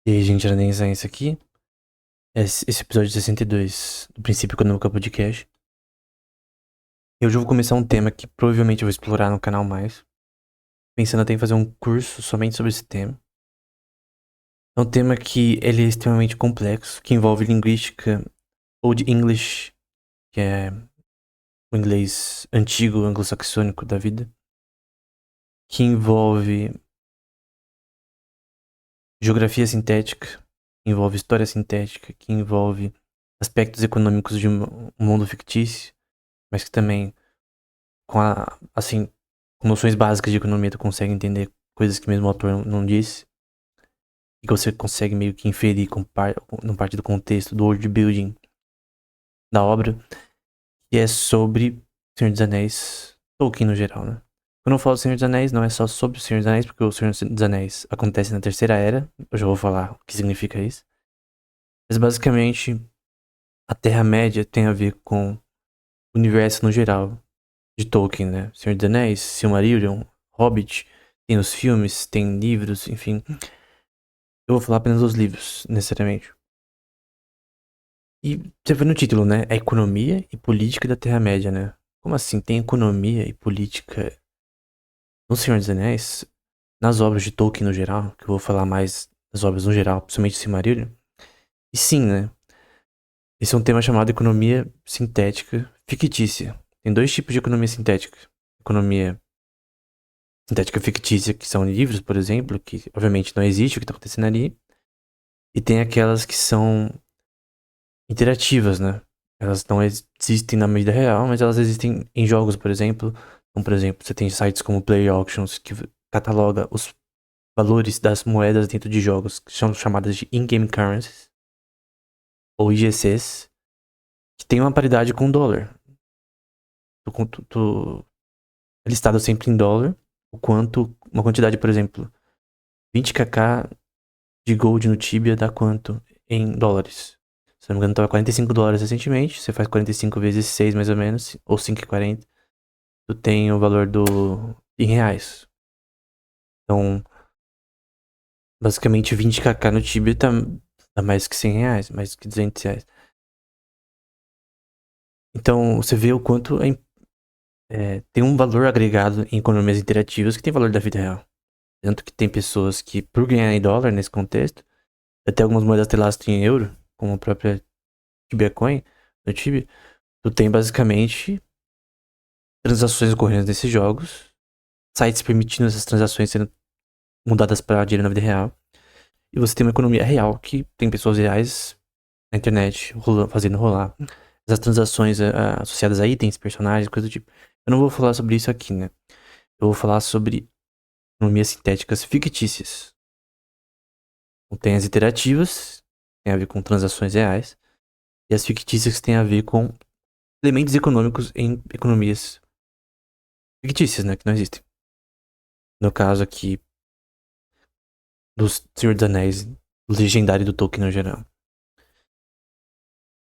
E aí, gente, era isso aqui. Esse episódio 62 do Princípio Econômico Podcast. E hoje eu vou começar um tema que provavelmente eu vou explorar no canal mais. Pensando até em fazer um curso somente sobre esse tema. É um tema que ele é extremamente complexo, que envolve linguística, Old English, que é o inglês antigo, anglo-saxônico da vida. Que envolve geografia sintética, que envolve história sintética, que envolve aspectos econômicos de um mundo fictício, mas que também assim, com noções básicas de economia, tu consegue entender coisas que mesmo o autor não disse. E que você consegue meio que inferir no parte do contexto, do world building da obra. Que é sobre Senhor dos Anéis, Tolkien no geral, né? Quando eu falo Senhor dos Anéis, não é só sobre o Senhor dos Anéis, porque o Senhor dos Anéis acontece na Terceira Era. Eu já vou falar o que significa isso. Mas basicamente, a Terra-média tem a ver com o universo no geral de Tolkien, né? Senhor dos Anéis, Silmarillion, Hobbit, tem os filmes, tem livros, enfim. Eu vou falar apenas dos livros, necessariamente. E você vê no título, né? É economia e política da Terra-média, né? Como assim? Tem economia e política no Senhor dos Anéis? Nas obras de Tolkien no geral, que eu vou falar mais das obras no geral, principalmente Silmarillion. E sim, né? Esse é um tema chamado economia sintética fictícia. Tem dois tipos de economia sintética. Economia sintética fictícia, que são livros, por exemplo, que obviamente não existe o que está acontecendo ali. E tem aquelas que são interativas, né? Elas não existem na vida real, mas elas existem em jogos, por exemplo. Então, por exemplo, você tem sites como Play Auctions, que cataloga os valores das moedas dentro de jogos, que são chamadas de in-game currencies, ou IGCs, que tem uma paridade com o dólar. É listado sempre em dólar, o quanto, uma quantidade, por exemplo, 20kk de gold no Tibia dá quanto em dólares? Se não me engano, tava $45 recentemente. Você faz 45 vezes 6 mais ou menos, ou 5,40. Tu tem o valor em reais. Então, basicamente 20kk no Tibia tá mais que R$ 100, mais que R$ 200. Então, você vê o quanto tem um valor agregado em economias interativas que tem valor da vida real. Tanto que tem pessoas que, por ganhar em dólar nesse contexto, até algumas moedas te lastram em euro, como a própria Tibia Coin, no Tibia, tu tem basicamente transações ocorrendo nesses jogos, sites permitindo essas transações sendo mudadas para dinheiro na vida real, e você tem uma economia real que tem pessoas reais na internet fazendo rolar essas transações associadas a itens, personagens, coisa do tipo. Eu não vou falar sobre isso aqui, né? Eu vou falar sobre economias sintéticas fictícias. Então, tem as interativas, que tem a ver com transações reais, e as fictícias que têm a ver com elementos econômicos em economias fictícias, né? Que não existem. No caso aqui do Senhor dos Anéis, do legendário do Tolkien no geral.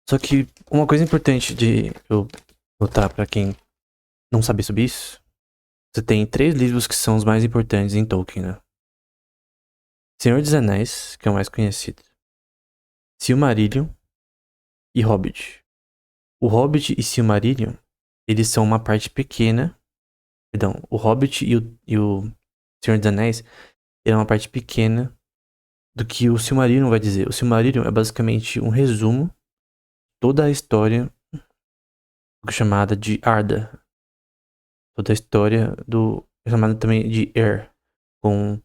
Só que uma coisa importante de eu notar pra quem não sabe sobre isso, você tem três livros que são os mais importantes em Tolkien, né? Senhor dos Anéis, que é o mais conhecido, Silmarillion e Hobbit. O Hobbit e Silmarillion, eles são uma parte pequena, perdão, o Hobbit e o Senhor dos Anéis, é uma parte pequena do que o Silmarillion vai dizer. O Silmarillion é basicamente um resumo de toda a história chamada de Arda. Toda a história do chamada também de Er, com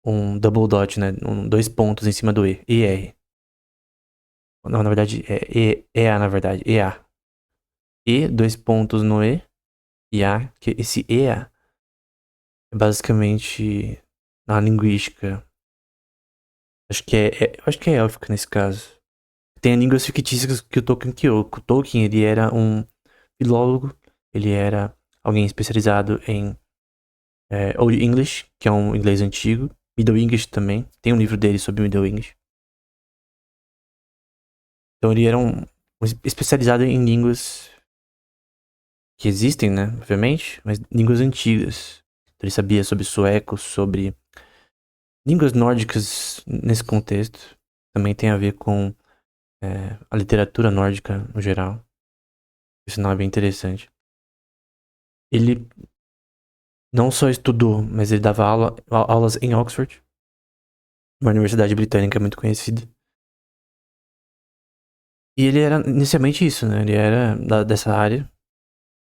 um double dot, né? Dois pontos em cima do E. ER. Não, na verdade, EA, na verdade. EA. E, dois pontos no e A. Que esse EA é basicamente na linguística. Acho que é élfica nesse caso. Tem línguas fictícias que o Tolkien criou. O Tolkien, ele era um filólogo. Ele era alguém especializado em Old English, que é um inglês antigo. Middle English também. Tem um livro dele sobre Middle English. Então ele era um especializado em línguas que existem, né? Obviamente, mas línguas antigas. Então ele sabia sobre sueco, sobre línguas nórdicas nesse contexto. Também tem a ver com a literatura nórdica no geral. Esse sinal é bem interessante. Ele não só estudou, mas ele dava aulas em Oxford, uma universidade britânica muito conhecida. E ele era inicialmente isso, né? Ele era dessa área,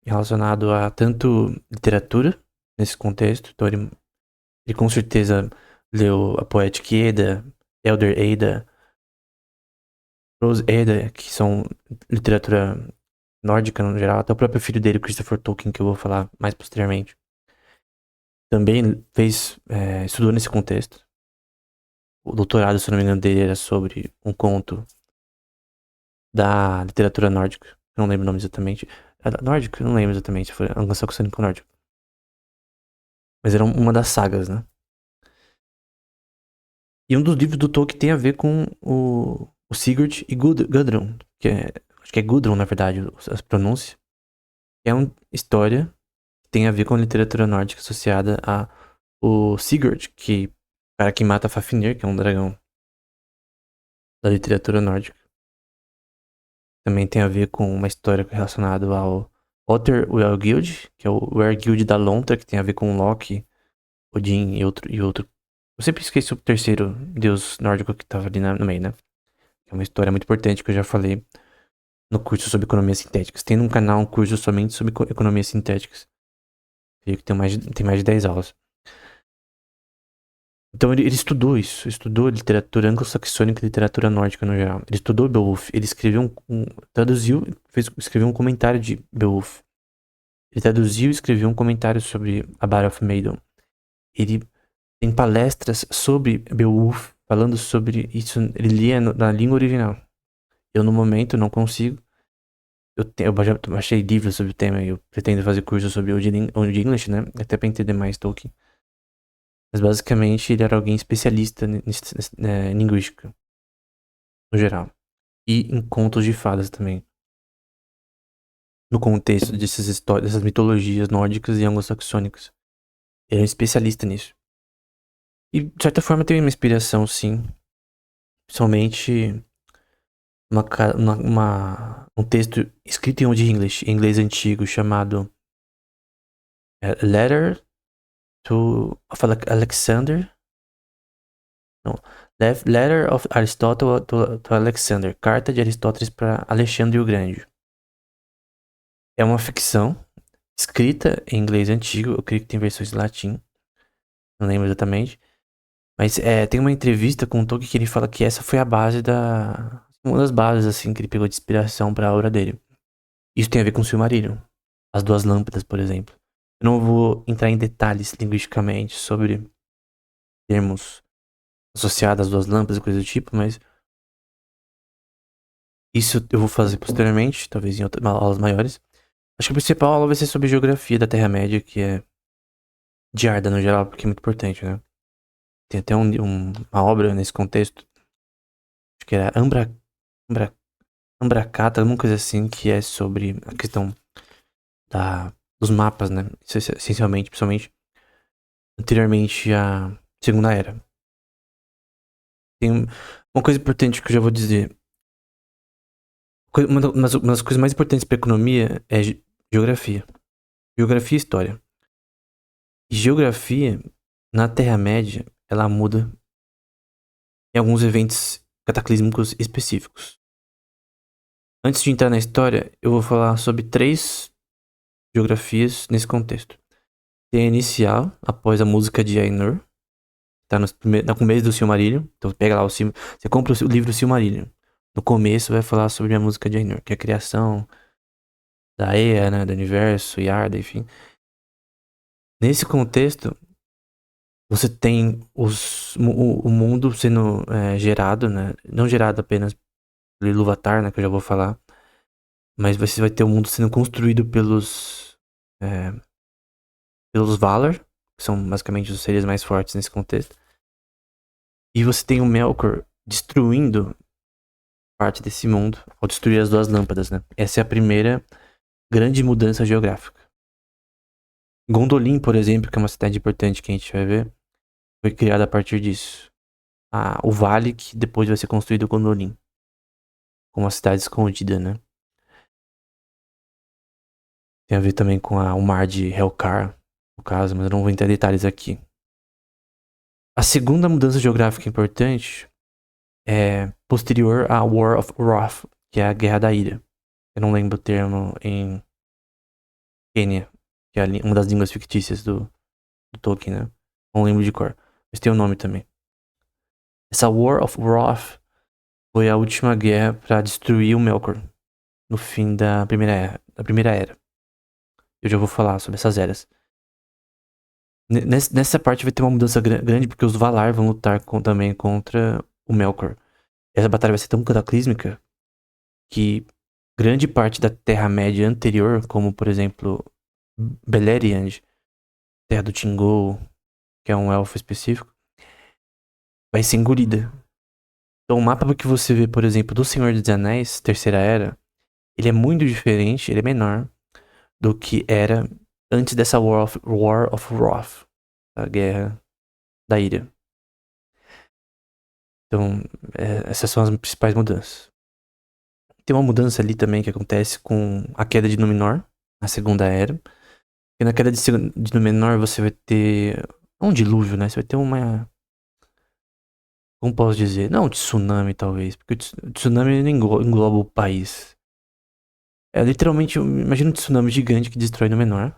relacionado a tanto literatura, nesse contexto. Então ele com certeza leu a Poetic Edda, Elder Edda, Prose Edda, que são literatura nórdica no geral. Até o próprio filho dele, Christopher Tolkien, que eu vou falar mais posteriormente, também estudou nesse contexto. O doutorado, se não me engano, dele era sobre um conto da literatura nórdica. Eu não lembro o nome exatamente. Nórdico? Eu não lembro exatamente. Foi anglo-saxônico nórdico. Mas era uma das sagas, né? E um dos livros do Tolkien tem a ver com o Sigurd e Gudrun. Acho que é Gudrun, na verdade, as pronúncias. É uma história que tem a ver com a literatura nórdica associada a o Sigurd, que o cara que mata Fafnir, que é um dragão da literatura nórdica. Também tem a ver com uma história relacionada ao Other Werguild, que é o Werguild da Lontra, que tem a ver com Loki, Odin e outro. Eu sempre esqueci o terceiro deus nórdico que tava ali no meio, né? É uma história muito importante que eu já falei no curso sobre economias sintéticas. Tem num canal um curso somente sobre economias sintéticas. Que tem mais de 10 aulas. Então ele estudou isso, estudou literatura anglo-saxônica e literatura nórdica no geral. Ele estudou Beowulf, ele escreveu traduziu, escreveu um comentário de Beowulf. Ele traduziu e escreveu um comentário sobre a Ballad of Maidon. Ele tem palestras sobre Beowulf, falando sobre isso. Ele lia na língua original. Eu, no momento, não consigo. Eu já baixei livros sobre o tema e eu pretendo fazer curso sobre Old English, né? Até pra entender mais Tolkien. Mas, basicamente, ele era alguém especialista em linguística, no geral. E em contos de fadas também. No contexto dessas histórias, dessas mitologias nórdicas e anglo-saxônicas. Ele é um especialista nisso. E, de certa forma, tem uma inspiração, sim. Principalmente um texto escrito em Old English, em inglês antigo, chamado Letter of Alexander. Não, Letter of Aristotle to Alexander. Carta de Aristóteles para Alexandre o Grande. É uma ficção escrita em inglês antigo. Eu creio que tem versões em latim. Não lembro exatamente. Mas tem uma entrevista com o Tolkien que ele fala que essa foi a base uma das bases, assim, que ele pegou de inspiração para a obra dele. Isso tem a ver com o Silmarillion. As duas lâmpadas, por exemplo. Eu não vou entrar em detalhes linguisticamente sobre termos associados às duas lâmpadas e coisa do tipo, mas isso eu vou fazer posteriormente, talvez em outras aulas maiores. Acho que a principal aula vai ser sobre geografia da Terra-média, que é de Arda no geral, porque é muito importante, né? Tem até uma obra nesse contexto, acho que era Ambracata, alguma coisa assim, que é sobre a questão dos mapas, né? Essencialmente, principalmente anteriormente à Segunda Era. Tem uma coisa importante que eu já vou dizer. Uma das coisas mais importantes para economia é geografia. Geografia e história. E geografia, na Terra-média, ela muda em alguns eventos cataclísmicos específicos. Antes de entrar na história, eu vou falar sobre 3 geografias nesse contexto. Tem a inicial, após a música de Ainur, tá no começo do Silmarillion. Então pega lá você compra o livro Silmarillion. No começo vai falar sobre a música de Ainur, que é a criação da Ea, né, do universo, Yarda, enfim. Nesse contexto, você tem o mundo sendo gerado, né? Não gerado apenas pelo Ilúvatar, né, que eu já vou falar, mas você vai ter o mundo sendo construído pelos Valar, que são basicamente os seres mais fortes nesse contexto. E você tem o Melkor destruindo parte desse mundo ao destruir as duas lâmpadas, né? Essa é a primeira grande mudança geográfica. Gondolin, por exemplo, que é uma cidade importante que a gente vai ver, foi criada a partir disso. o vale que depois vai ser construído com Gondolin. Como uma cidade escondida, né? Tem a ver também com o mar de Helcar, no caso, mas eu não vou entrar em detalhes aqui. A segunda mudança geográfica importante é posterior à War of Wrath, que é a Guerra da Ira. Eu não lembro o termo em Quenya, que é uma das línguas fictícias do Tolkien, né? Não lembro de cor, mas tem o nome também. Essa War of Wrath foi a última guerra para destruir o Melkor no fim da primeira era. Eu já vou falar sobre essas eras. Nessa parte vai ter uma mudança grande porque os Valar vão lutar também contra o Melkor. Essa batalha vai ser tão cataclísmica que grande parte da Terra-média anterior, como por exemplo Beleriand, Terra do Tingol, que é um elfo específico, vai ser engolida. Então o mapa que você vê, por exemplo, do Senhor dos Anéis, Terceira Era, ele é muito diferente, ele é menor do que era antes dessa War of Wrath, a Guerra da Ira. Então, essas são as principais mudanças. Tem uma mudança ali também que acontece com a queda de Númenor, na Segunda Era. E na queda de Númenor você vai ter um dilúvio, né? Você vai ter uma... Como posso dizer? Não um tsunami, talvez. Porque o tsunami não engloba o país. É literalmente, imagina um tsunami gigante que destrói Númenor.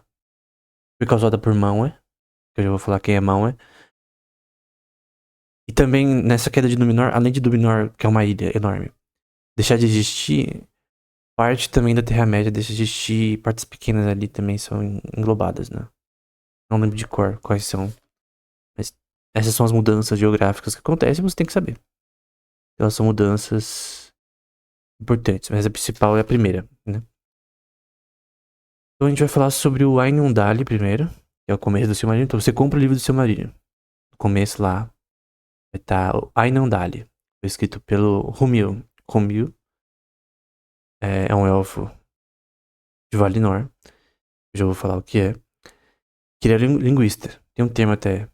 Foi causada por Manwë, que eu já vou falar quem é Manwë. E também nessa queda de Númenor, além de Númenor, que é uma ilha enorme, deixar de existir, parte também da Terra-média deixa de existir, partes pequenas ali também são englobadas, né? Não lembro de cor quais são. Mas essas são as mudanças geográficas que acontecem e você tem que saber. Elas são mudanças importantes, mas a principal é a primeira, né? Então a gente vai falar sobre o Ainundali primeiro, que é o começo do Silmarillion. Então você compra o livro do Silmarillion. No começo lá vai estar o Ainundali, foi escrito pelo Rumil. Rumil é um elfo de Valinor. Eu já vou falar o que é. Que ele é linguista. Tem um termo até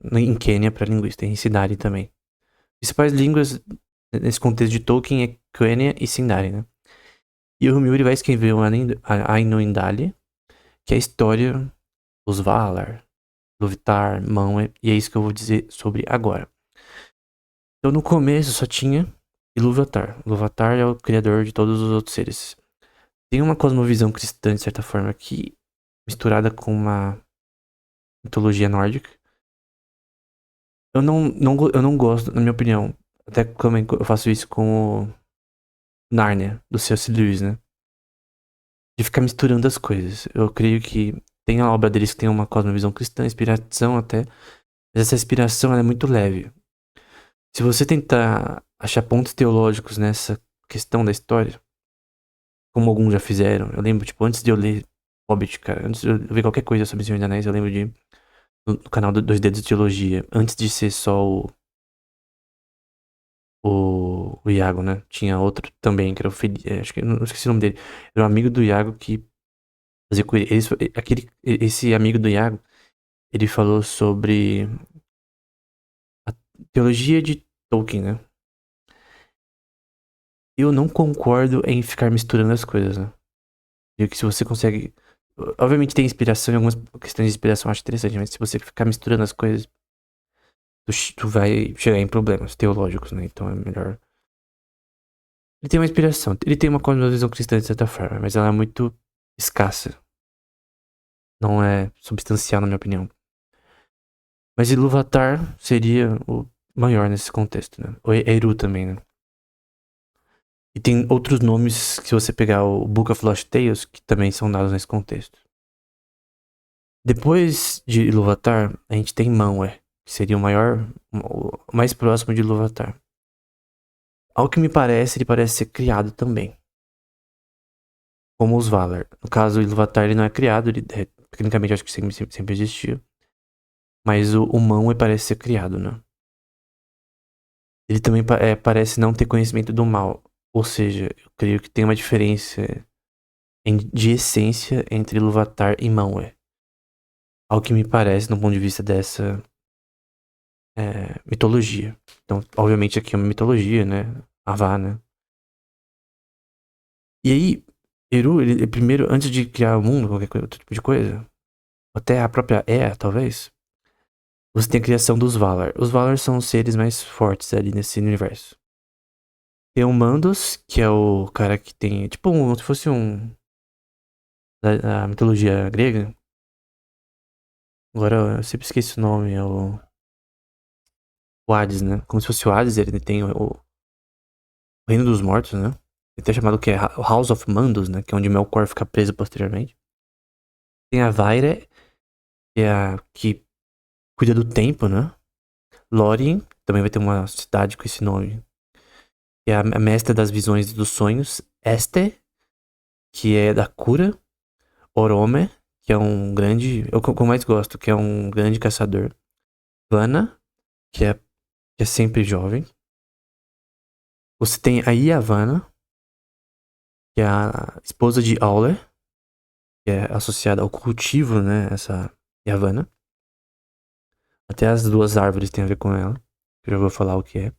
em Quenya para linguista, em Sindarin também. As principais línguas nesse contexto de Tolkien é Quenya e Sindarin, né? E o Rumil ele vai escrever o Ainundali, que é a história dos Valar, Luvatar, Manwë, e é isso que eu vou dizer sobre agora. Então no começo só tinha Ilúvatar. Ilúvatar é o criador de todos os outros seres. Tem uma cosmovisão cristã, de certa forma, que misturada com uma mitologia nórdica. Eu não gosto, na minha opinião. Até também eu faço isso com o Narnia, do C.S. Lewis, né? De ficar misturando as coisas. Eu creio que tem a obra deles que tem uma cosmovisão cristã, inspiração até. Mas essa inspiração ela é muito leve. Se você tentar achar pontos teológicos nessa questão da história, como alguns já fizeram, eu lembro, tipo, antes de eu ler Hobbit, cara, antes de eu ver qualquer coisa sobre o Senhor dos Anéis, eu lembro de, no canal do Dois Dedos de Teologia, antes de ser só o Iago, né? Tinha outro também, que era o Felipe, acho que, não esqueci o nome dele, era um amigo do Iago que fazia com ele. Esse amigo do Iago, ele falou sobre a teologia de Tolkien, né? Eu não concordo em ficar misturando as coisas, né? E que se você consegue. Obviamente tem inspiração em algumas questões de inspiração, eu acho interessante, mas se você ficar misturando as coisas, tu vai chegar em problemas teológicos, né? Então é melhor. Ele tem uma inspiração, ele tem uma cosmovisão cristã de certa forma, mas ela é muito escassa. Não é substancial, na minha opinião. Mas Ilúvatar seria o maior nesse contexto, né? O Eru também, né? E tem outros nomes que se você pegar o Book of Lost Tales, que também são dados nesse contexto. Depois de Ilúvatar, a gente tem Manwë, que seria o mais próximo de Ilúvatar. Ao que me parece, ele parece ser criado também. Como os Valar. No caso, o Ilúvatar ele não é criado, ele tecnicamente acho que sempre existiu. Mas o Manwë parece ser criado, né? Ele também parece não ter conhecimento do mal. Ou seja, eu creio que tem uma diferença de essência entre Ilúvatar e Manwë. Ao que me parece, do ponto de vista mitologia. Então, obviamente aqui é uma mitologia, né? Havá, né? E aí, Eru, ele primeiro, antes de criar o mundo, qualquer outro tipo de coisa, até a própria Ea, talvez, você tem a criação dos Valar. Os Valar são os seres mais fortes ali nesse universo. Tem o Mandos, que é o cara que tem, tipo, se fosse um da mitologia grega. Agora eu sempre esqueço o nome, é o Hades, né? Como se fosse o Hades, ele tem o Reino dos Mortos, né? Ele tem chamado que é o House of Mandos, né? Que é onde Melkor fica preso posteriormente. Tem a Vaira, que é a que cuida do tempo, né? Lórien, também vai ter uma cidade com esse nome. Que é a mestra das visões e dos sonhos. Este, que é da cura. Orome, que é um grande. É o que eu mais gosto, que é um grande caçador. Vana, que é sempre jovem. Você tem a Yavanna, que é a esposa de Auler, que é associada ao cultivo, né? Essa Yavanna. Até as duas árvores têm a ver com ela. Eu já vou falar o que é.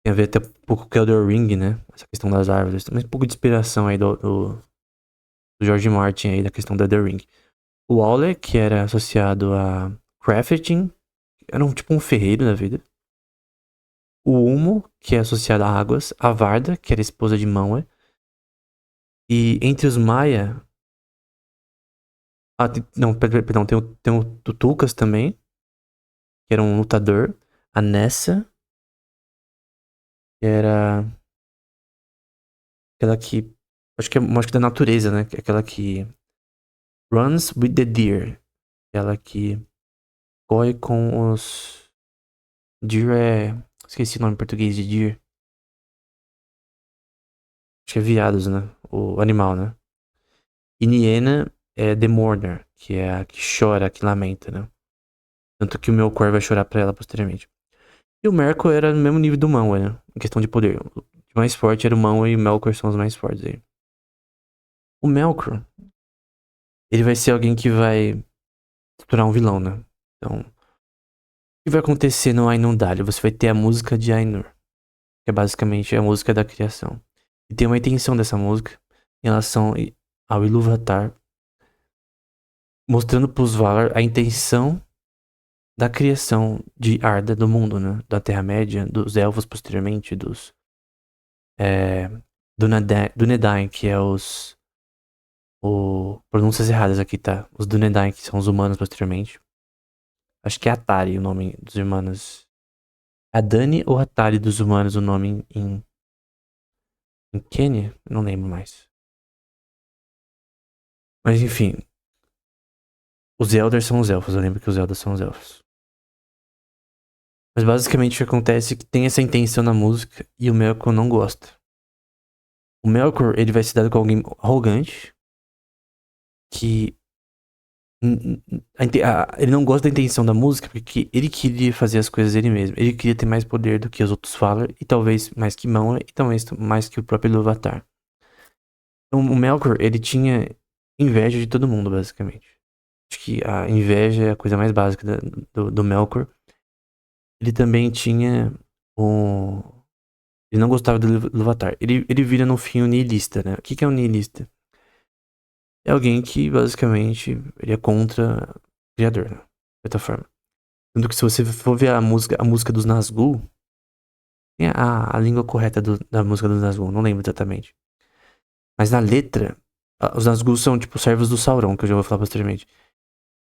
Tem a ver até um pouco com o Elder Ring, né? Essa questão das árvores. Também um pouco de inspiração aí do George Martin aí, da questão do Elder Ring. O Auler, que era associado a crafting, era tipo um ferreiro da vida. O Ulmo, que é associado a águas. A Varda, que era esposa de Manwë. E entre os Maia. Não, perdão, tem o Tutucas também, que era um lutador. A Nessa, que era aquela que. Acho que da natureza, né? Aquela que runs with the deer. Aquela que corre com os. Deer é. Esqueci o nome em português de deer. Acho que é viados, né? O animal, né? E Niena é The Mourner, que é a que chora, que lamenta, né? Tanto que o meu cor vai chorar pra ela posteriormente. E o Merkel era no mesmo nível do Manwë, né? Em questão de poder. O mais forte era o Manwë e o Melkor são os mais fortes aí. O Melkor, ele vai ser alguém que vai se tornar um vilão, né? Então, o que vai acontecer no Ainundalho? Você vai ter a música de Ainur, que é basicamente a música da criação. E tem uma intenção dessa música em relação ao Ilúvatar, mostrando pros Valar a intenção da criação de Arda, do mundo, né? Da Terra-média, dos elfos posteriormente, do Nedain, que é pronúncias erradas aqui, tá? Os Dúnedain, que são os humanos posteriormente. Acho que é Atari o nome dos humanos. A Dani ou Atari dos humanos o nome em Quenya? Não lembro mais. Mas enfim. Os Elders são os elfos. Eu lembro que os Elders são os elfos. Mas basicamente o que acontece é que tem essa intenção na música e o Melkor não gosta. O Melkor, ele vai se dar com alguém arrogante que ele não gosta da intenção da música porque ele queria fazer as coisas ele mesmo. Ele queria ter mais poder do que os outros Valar e talvez mais que Manwë e talvez mais que o próprio Ilúvatar. Então o Melkor, ele tinha inveja de todo mundo, basicamente. Acho que a inveja é a coisa mais básica do Melkor. Ele também tinha o... Ele não gostava do Ilúvatar. Ele vira no fim um niilista, né? O que é um niilista? É alguém que, basicamente, ele é contra o Criador, né? De certa forma. Tanto que se você for ver a música dos Nazgûl, tem a língua correta da música dos Nazgûl, não lembro exatamente. Mas na letra, os Nazgûl são tipo servos do Sauron, que eu já vou falar posteriormente.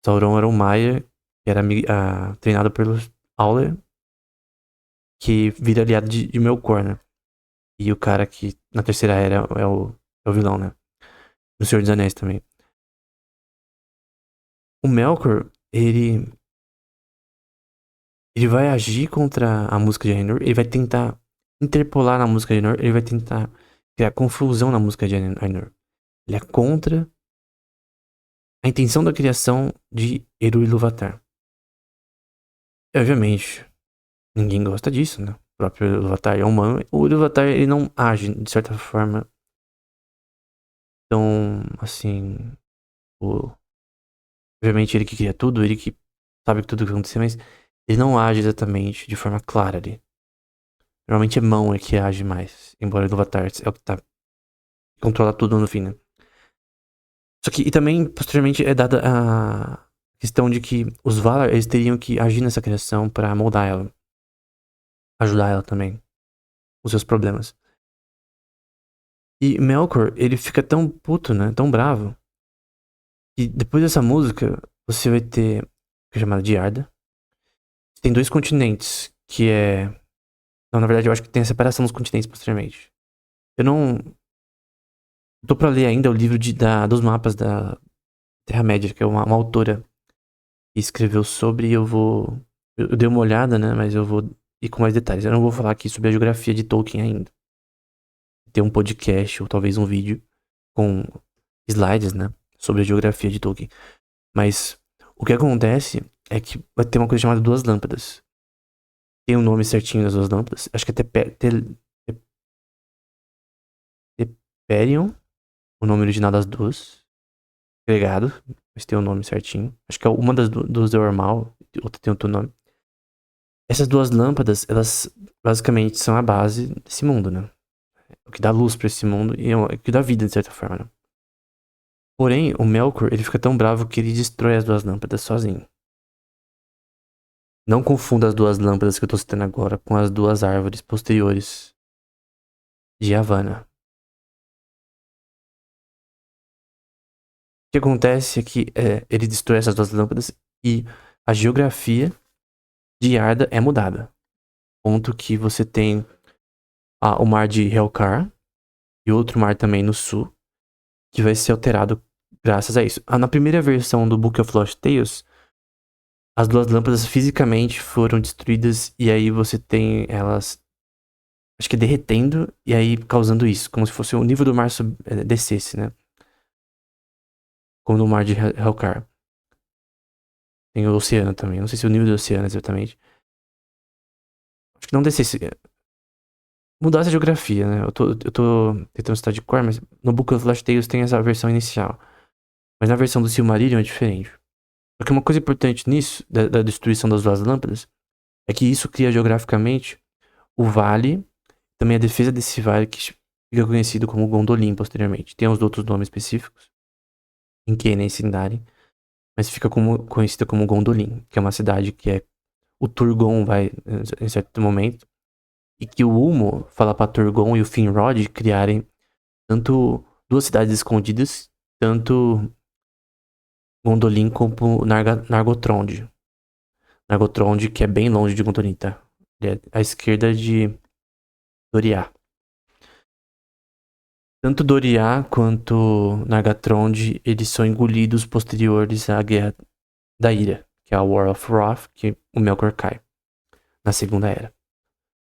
Sauron era um Maia, que era treinado pelo Auler, que vira aliado de Melkor, né? E o cara que na terceira era é o vilão, né? No Senhor dos Anéis também. O Melkor, ele vai agir contra a música de Ainur, ele vai tentar interpolar na música de Ainur, ele vai tentar criar confusão na música de Ainur. Ele é contra a intenção da criação de Eru Ilúvatar. E, obviamente, ninguém gosta disso, né? O próprio Ilúvatar é humano. O Ilúvatar, ele não age, de certa forma, tão, assim... Obviamente, ele que cria tudo, ele que sabe tudo o que aconteceu, mas ele não age exatamente de forma clara ali. Normalmente é mão que age mais, embora o Iluvatar é o que tá controla tudo no fim, né? Só que, e também, posteriormente, é dada a questão de que os Valar, eles teriam que agir nessa criação pra moldar ela. Ajudar ela também. Os seus problemas. E Melkor, ele fica tão puto, né? Tão bravo. E depois dessa música, você vai ter, que é chamada de Arda. Tem dois continentes, que é... Não, na verdade, eu acho que tem a separação dos continentes posteriormente. Eu não... Tô pra ler ainda o livro dos mapas da Terra-média, que é uma autora que escreveu sobre, e eu vou... Eu dei uma olhada, né? Mas eu vou ir com mais detalhes. Eu não vou falar aqui sobre a geografia de Tolkien ainda. Ter um podcast ou talvez um vídeo com slides, né? Sobre a geografia de Tolkien. Mas o que acontece é que vai ter uma coisa chamada duas lâmpadas. Tem um nome certinho das duas lâmpadas. Acho que é Teperion, o nome original das duas. Agregado, mas tem o nome certinho. Acho que é uma das duas é normal, outra tem outro nome. Essas duas lâmpadas, elas basicamente são a base desse mundo, né? O que dá luz pra esse mundo e é o que dá vida, de certa forma, né? Porém, o Melkor, ele fica tão bravo que ele destrói as duas lâmpadas sozinho. Não confunda as duas lâmpadas que eu tô citando agora com as duas árvores posteriores de Havana. O que acontece é que ele destrói essas duas lâmpadas e a geografia de Arda é mudada. Ponto que você tem o mar de Helcar e outro mar também no sul, que vai ser alterado graças a isso. Na primeira versão do Book of Lost Tales, as duas lâmpadas fisicamente foram destruídas e aí você tem elas, acho que derretendo e aí causando isso, como se fosse o nível do mar descesse, né? Como no mar de Helcar. Tem o oceano também, não sei se o nível do oceano exatamente. Acho que não descesse. Mudasse a geografia, né? Eu tô tentando citar de cor, mas no Book of Lost Tales tem essa versão inicial. Mas na versão do Silmarillion é diferente. Só que uma coisa importante nisso, da destruição das duas lâmpadas, é que isso cria geograficamente o vale, também a defesa desse vale que fica conhecido como Gondolin posteriormente. Tem os outros nomes específicos, em Quenya e Sindarin, mas fica conhecida como Gondolin, que é uma cidade que o Turgon vai, em certo momento, e que o Ulmo fala pra Turgon e o Finrod criarem tanto duas cidades escondidas, tanto Gondolin como Nargothrond. Nargothrond, que é bem longe de Gondolin, tá? Ele é à esquerda de Doriá. Tanto Doriá quanto Nargothrond, eles são engolidos posteriores à Guerra da Ira, que é a War of Wrath, que o Melkor cai. Na Segunda Era.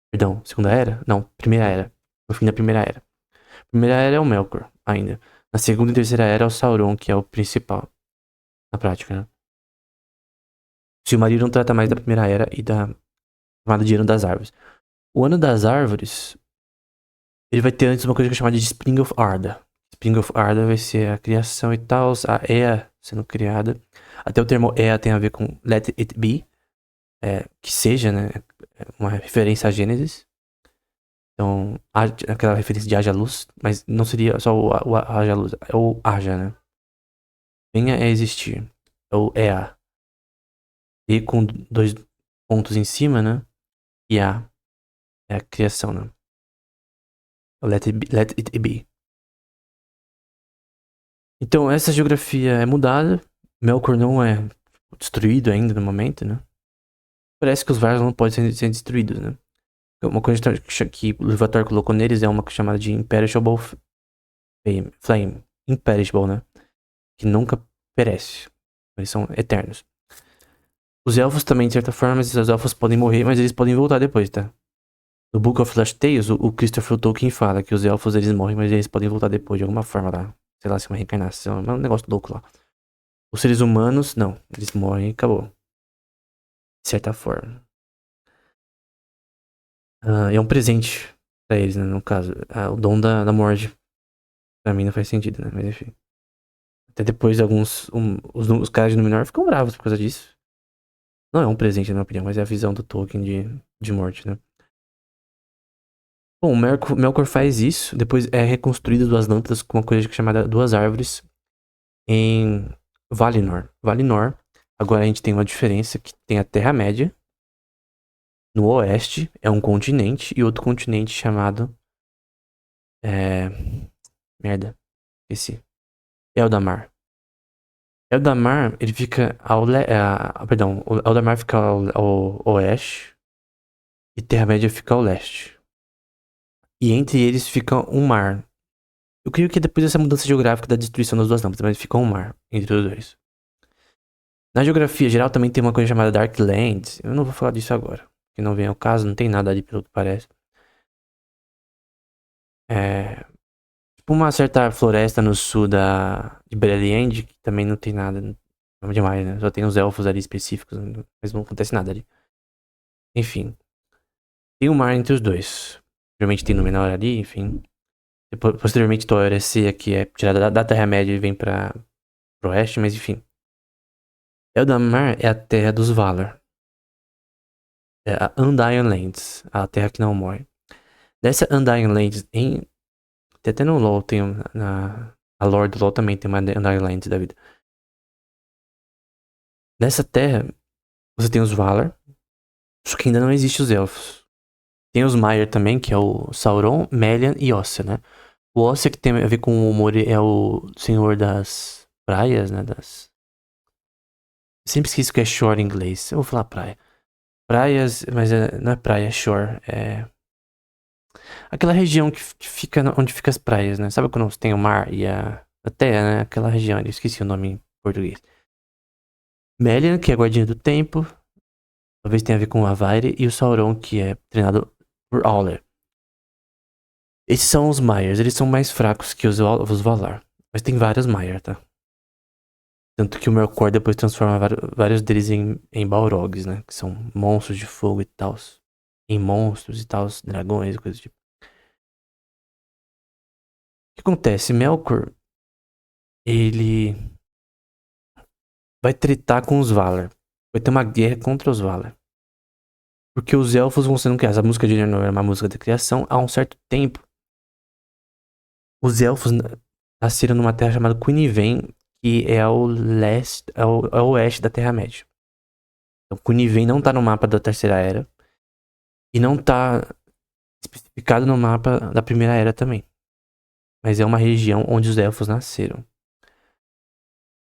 Perdão, Segunda Era? Não, Primeira Era. No fim da Primeira Era. Primeira Era é o Melkor, ainda. Na Segunda e Terceira Era é o Sauron, que é o principal. Na prática, né? O Silmarillion trata mais da Primeira Era e da chamada de Ano das Árvores. O Ano das Árvores, ele vai ter antes uma coisa que é chamada de Spring of Arda. Spring of Arda vai ser a criação e tal, a Ea sendo criada. Até o termo Ea tem a ver com Let It Be, que seja, né? Uma referência a Gênesis. Então, aquela referência de haja luz, mas não seria só o haja luz, é o haja, né? Venha a existir, é o Ea. E com dois pontos em cima, né? E a é a criação, né? Let it be. Então, essa geografia é mudada. Melkor não é destruído ainda no momento, né? Parece que os Valar não podem ser destruídos, né? Uma coisa que o Ilúvatar colocou neles é uma chamada de Imperishable Flame. Imperishable, né? Que nunca perece. Eles são eternos. Os elfos também, de certa forma, esses elfos podem morrer, mas eles podem voltar depois, tá? No Book of Lost Tales, o Christopher Tolkien fala que os elfos eles morrem, mas eles podem voltar depois de alguma forma lá. Sei lá, se é uma reencarnação, é um negócio louco lá. Os seres humanos, não. Eles morrem e acabou. De certa forma. É um presente pra eles, né? No caso. O dom da morte. Pra mim não faz sentido, né? Mas enfim. Até depois alguns. Os caras de Númenor ficam bravos por causa disso. Não é um presente, na minha opinião, mas é a visão do Tolkien de morte, né? Bom, o Melkor faz isso, depois é reconstruído duas lâmpadas com uma coisa chamada Duas Árvores em Valinor. Valinor, agora a gente tem uma diferença que tem a Terra-média. No oeste é um continente e outro continente chamado. É... Merda, esqueci. Eldamar. Eldamar, ele fica perdão, o Eldamar fica ao oeste e Terra-média fica ao leste. E entre eles fica um mar. Eu creio que depois dessa mudança geográfica da destruição das duas lâmpadas, mas fica um mar entre os dois. Na geografia geral também tem uma coisa chamada Darklands. Eu não vou falar disso agora, que não vem ao caso, não tem nada ali pelo que parece. É, tipo uma certa floresta no sul de Beleriand, que também não tem nada, não é demais, né? Só tem os elfos ali específicos, mas não acontece nada ali. Enfim, tem um mar entre os dois. Geralmente tem Númenor ali, enfim. Posteriormente Torescia, que é tirada da Terra-média e vem pro oeste, mas enfim. Eldamar é a terra dos Valar. É a Undying Lands, a terra que não morre. Dessa Undying Lands, tem até no LoL, a lore do LoL também tem uma Undying Lands da vida. Nessa terra, você tem os Valar, só que ainda não existe os Elfos. Tem os Maiar também, que é o Sauron, Melian e Ossia, né? O Ossia que tem a ver com o Mori é o senhor das praias, né? Sempre esqueço que é shore em inglês. Eu vou falar praia. Praias, mas não é praia, é shore. É aquela região que fica onde fica as praias, né? Sabe quando tem o mar e a terra, né? Aquela região ali, eu esqueci o nome em português. Melian, que é guardiã do tempo, talvez tenha a ver com o Avaire, e o Sauron, que é treinado por Auler. Esses são os Maiars, eles são mais fracos que os Valar. Mas tem vários Maiar, tá? Tanto que o Melkor depois transforma vários deles em Balrogs, né? Que são monstros de fogo e tal. Em monstros e tal, dragões e coisas do tipo. O que acontece? Melkor, ele vai tretar com os Valar. Vai ter uma guerra contra os Valar. Porque os elfos vão sendo criados. A música de Númenor é uma música da criação. Há um certo tempo, os elfos nasceram numa terra chamada Cuniven, que é ao leste, ao oeste da Terra-média. Então, Cuniven não tá no mapa da Terceira Era. E não tá especificado no mapa da Primeira Era também. Mas é uma região onde os elfos nasceram.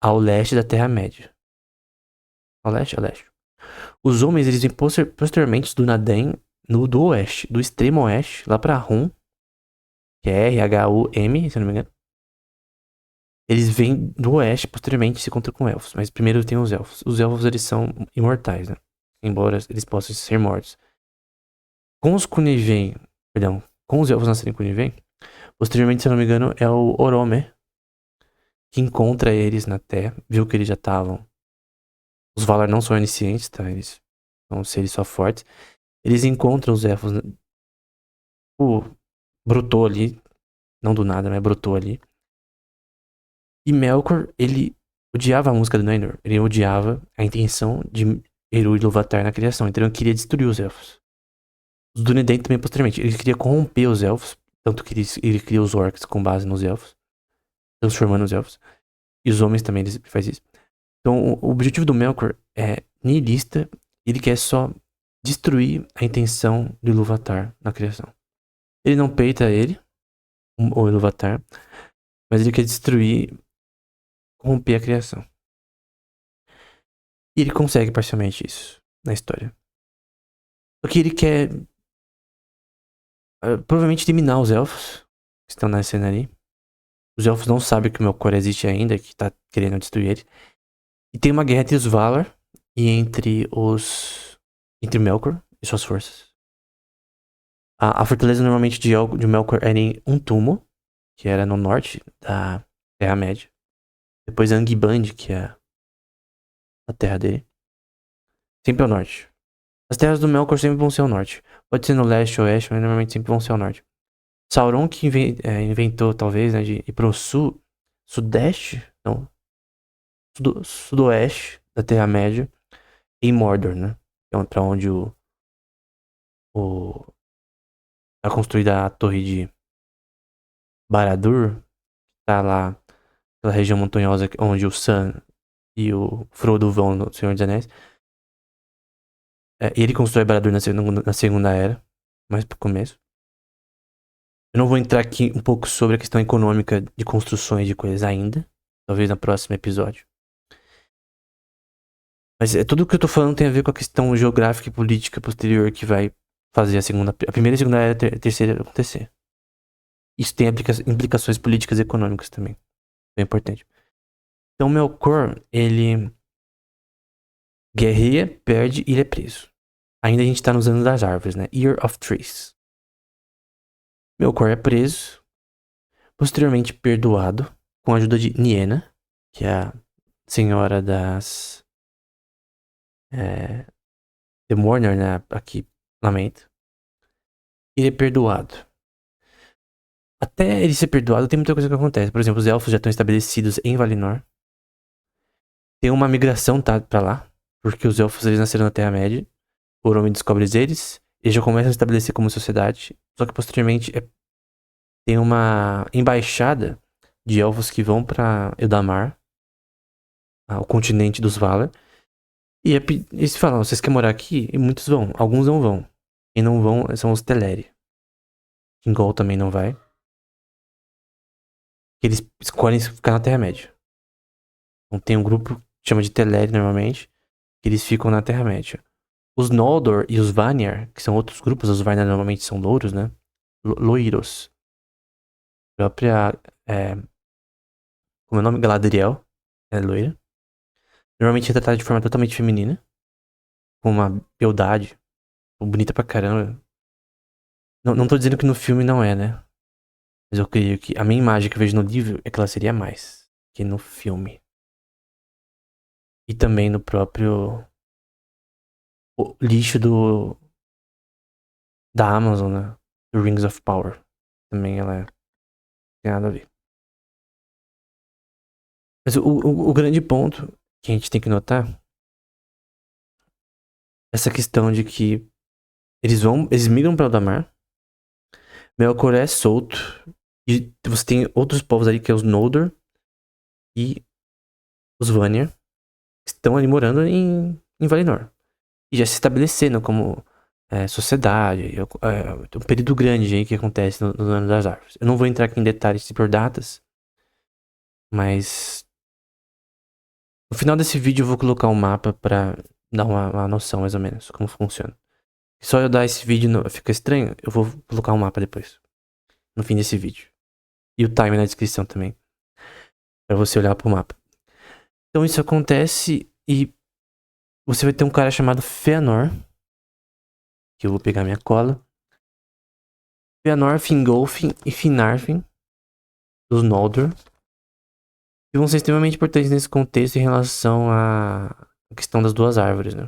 Ao leste da Terra-média. Ao leste? Ao leste. Os homens, eles vêm posteriormente do Naden, do oeste, do extremo oeste, lá pra Rum, que é R-H-U-M, se eu não me engano. Eles vêm do oeste, posteriormente se encontram com elfos. Mas primeiro tem os elfos. Os elfos, eles são imortais, né? Embora eles possam ser mortos. Com os Cuniven, perdão, com os elfos nascerem Cuniven, posteriormente, se eu não me engano, é o Orome que encontra eles na Terra, viu que eles já estavam. Os Valar não são oniscientes, tá? Eles são seres só fortes. Eles encontram os elfos. Brotou ali. Não do nada, mas brotou ali. E Melkor, ele odiava a música do Númenor. Ele odiava a intenção de Eru e Ilúvatar na criação. Então ele queria destruir os elfos. Os Dúnedain também posteriormente. Ele queria corromper os elfos. Tanto que ele cria os orcs com base nos elfos. Transformando os elfos. E os homens também, ele faz isso. Então o objetivo do Melkor é nihilista. Ele quer só destruir a intenção de Ilúvatar na criação. Ele não peita ele, o Ilúvatar, mas ele quer destruir, corromper a criação. E ele consegue parcialmente isso na história. Só que ele quer provavelmente eliminar os elfos que estão na cena ali. Os elfos não sabem que o Melkor existe ainda, que tá querendo destruir ele. E tem uma guerra entre os Valar e entre Melkor e suas forças. A fortaleza normalmente de Melkor era em Untumo, que era no norte da Terra-média. Depois Angband, que é a terra dele. Sempre ao norte. As terras do Melkor sempre vão ser ao norte. Pode ser no leste ou oeste, mas normalmente sempre vão ser ao norte. Sauron que inventou, talvez, né, de ir pro sul, sudeste, não, sudoeste da Terra-média. em Mordor, né? Que é pra onde o tá construída a torre de Barad-dûr, tá lá pela região montanhosa onde o Sam e o Frodo vão no Senhor dos Anéis. E ele constrói Barad-dûr na Segunda Era, mais pro começo. Eu não vou entrar aqui um pouco sobre a questão econômica de construções de coisas ainda. Talvez no próximo episódio. Mas tudo o que eu tô falando tem a ver com a questão geográfica e política posterior que vai fazer a primeira e a segunda era a terceira acontecer. Isso tem implicações políticas e econômicas também. É importante. Então, Melkor, ele guerreia, perde e ele é preso. Ainda a gente tá nos anos das árvores, né? Year of Trees. Melkor é preso, posteriormente perdoado, com a ajuda de Niena, que é a senhora das... The Mourner, né? Aqui, lamento. Ele é perdoado. Até ele ser perdoado, tem muita coisa que acontece. Por exemplo, os elfos já estão estabelecidos em Valinor. Tem uma migração, tá, pra lá. Porque os elfos, eles nasceram na Terra-média. O Orome descobre eles. Eles já começam a estabelecer como sociedade. Só que, posteriormente, tem uma embaixada de elfos que vão pra Eldamar. O continente dos Valar. E eles falam, vocês querem morar aqui? E muitos vão. Alguns não vão. Quem não vão são os Teleri. Thingol também não vai. Eles escolhem ficar na Terra-média. Então tem um grupo que chama de Teleri normalmente, que eles ficam na Terra-média. Os Noldor e os Vanyar, que são outros grupos, os Vanyar normalmente são louros, né? Loiros. A própria. Como é o nome? Galadriel. É loira. Normalmente é tratada de forma totalmente feminina. Com uma beldade. Bonita pra caramba. Não tô dizendo que no filme não é, né? Mas eu creio que a minha imagem que eu vejo no livro é que ela seria mais que no filme. E também no próprio o lixo da Amazon, né? Do Rings of Power. Também ela tem nada a ver. Mas o grande ponto que a gente tem que notar é essa questão de que eles migram para Eldamar. Melkor é solto. E você tem outros povos ali que é os Noldor e os Vanyar, que estão ali morando em Valinor. E já se estabelecendo como sociedade. Um período grande aí que acontece no Ano das Árvores. Eu não vou entrar aqui em detalhes por datas, mas no final desse vídeo eu vou colocar um mapa pra dar uma noção mais ou menos como funciona. Só eu dar esse vídeo fica estranho, eu vou colocar um mapa depois. No fim desse vídeo. E o time na descrição também. Pra você olhar pro mapa. Então isso acontece e você vai ter um cara chamado Fëanor. Que eu vou pegar minha cola. Fëanor, Fingolfin e Finarfin. Dos Noldor. Que vão ser extremamente importantes nesse contexto em relação à questão das duas árvores, né?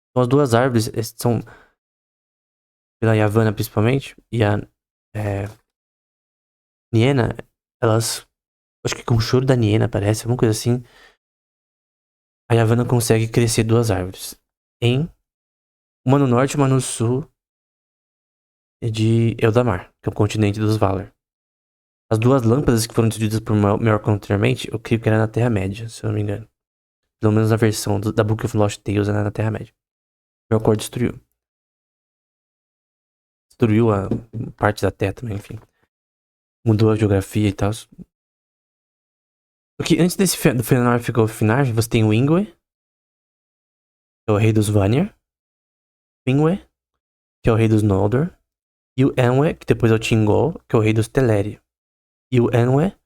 Então as duas árvores são pela Yavanna principalmente e a Niena, elas acho que com o choro da Niena parece, alguma coisa assim, a Yavanna consegue crescer duas árvores uma no norte e uma no sul de Eldamar, que é o continente dos Valar. As duas lâmpadas que foram destruídas por Melkor anteriormente, eu creio que era na Terra-média, se eu não me engano. Pelo menos a versão da Book of Lost Tales era na Terra-média. Melkor destruiu. Destruiu a parte da Terra também, enfim. Mudou a geografia e tal. Porque antes do Fëanor ficar o Finarfin, você tem o Ingwe, que é o rei dos Vanyar. Finwë, que é o rei dos Noldor. E o Anwë, que depois é o Thingol, que é o rei dos Teleri. E o Anwë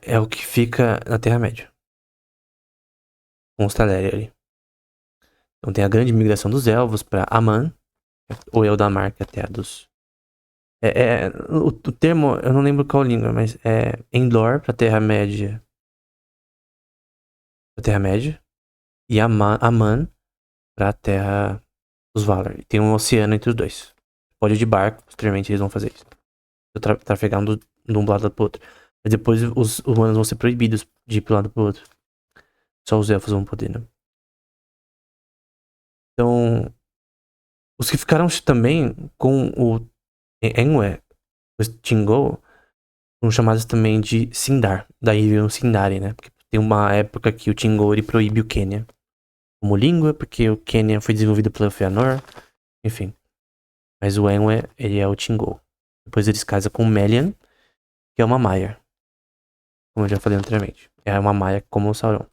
é o que fica na Terra-média. Com os Teleri ali. Então tem a grande migração dos elfos pra Aman, ou Eldamar, que é a terra dos... o termo, eu não lembro qual língua, mas é Endor pra Terra-média. Pra Terra-média. E Aman pra Terra dos Valar. Tem um oceano entre os dois. Pode ir de barco, posteriormente eles vão fazer isso. Trafegar de um lado pro outro. Mas depois os humanos vão ser proibidos de ir pro lado pro outro. Só os elfos vão poder, né? Então, os que ficaram também com o Enwe, o Tingo, são chamados também de Sindar. Daí veio o Sindari, né? Porque tem uma época que o Tingo ele proíbe o Quenya como língua, porque o Quenya foi desenvolvido pelo Fëanor, enfim. Mas o Enwe, ele é o Tingo. Depois eles casam com o Melian, que é uma Maia, como eu já falei anteriormente. É uma Maia como o Sauron.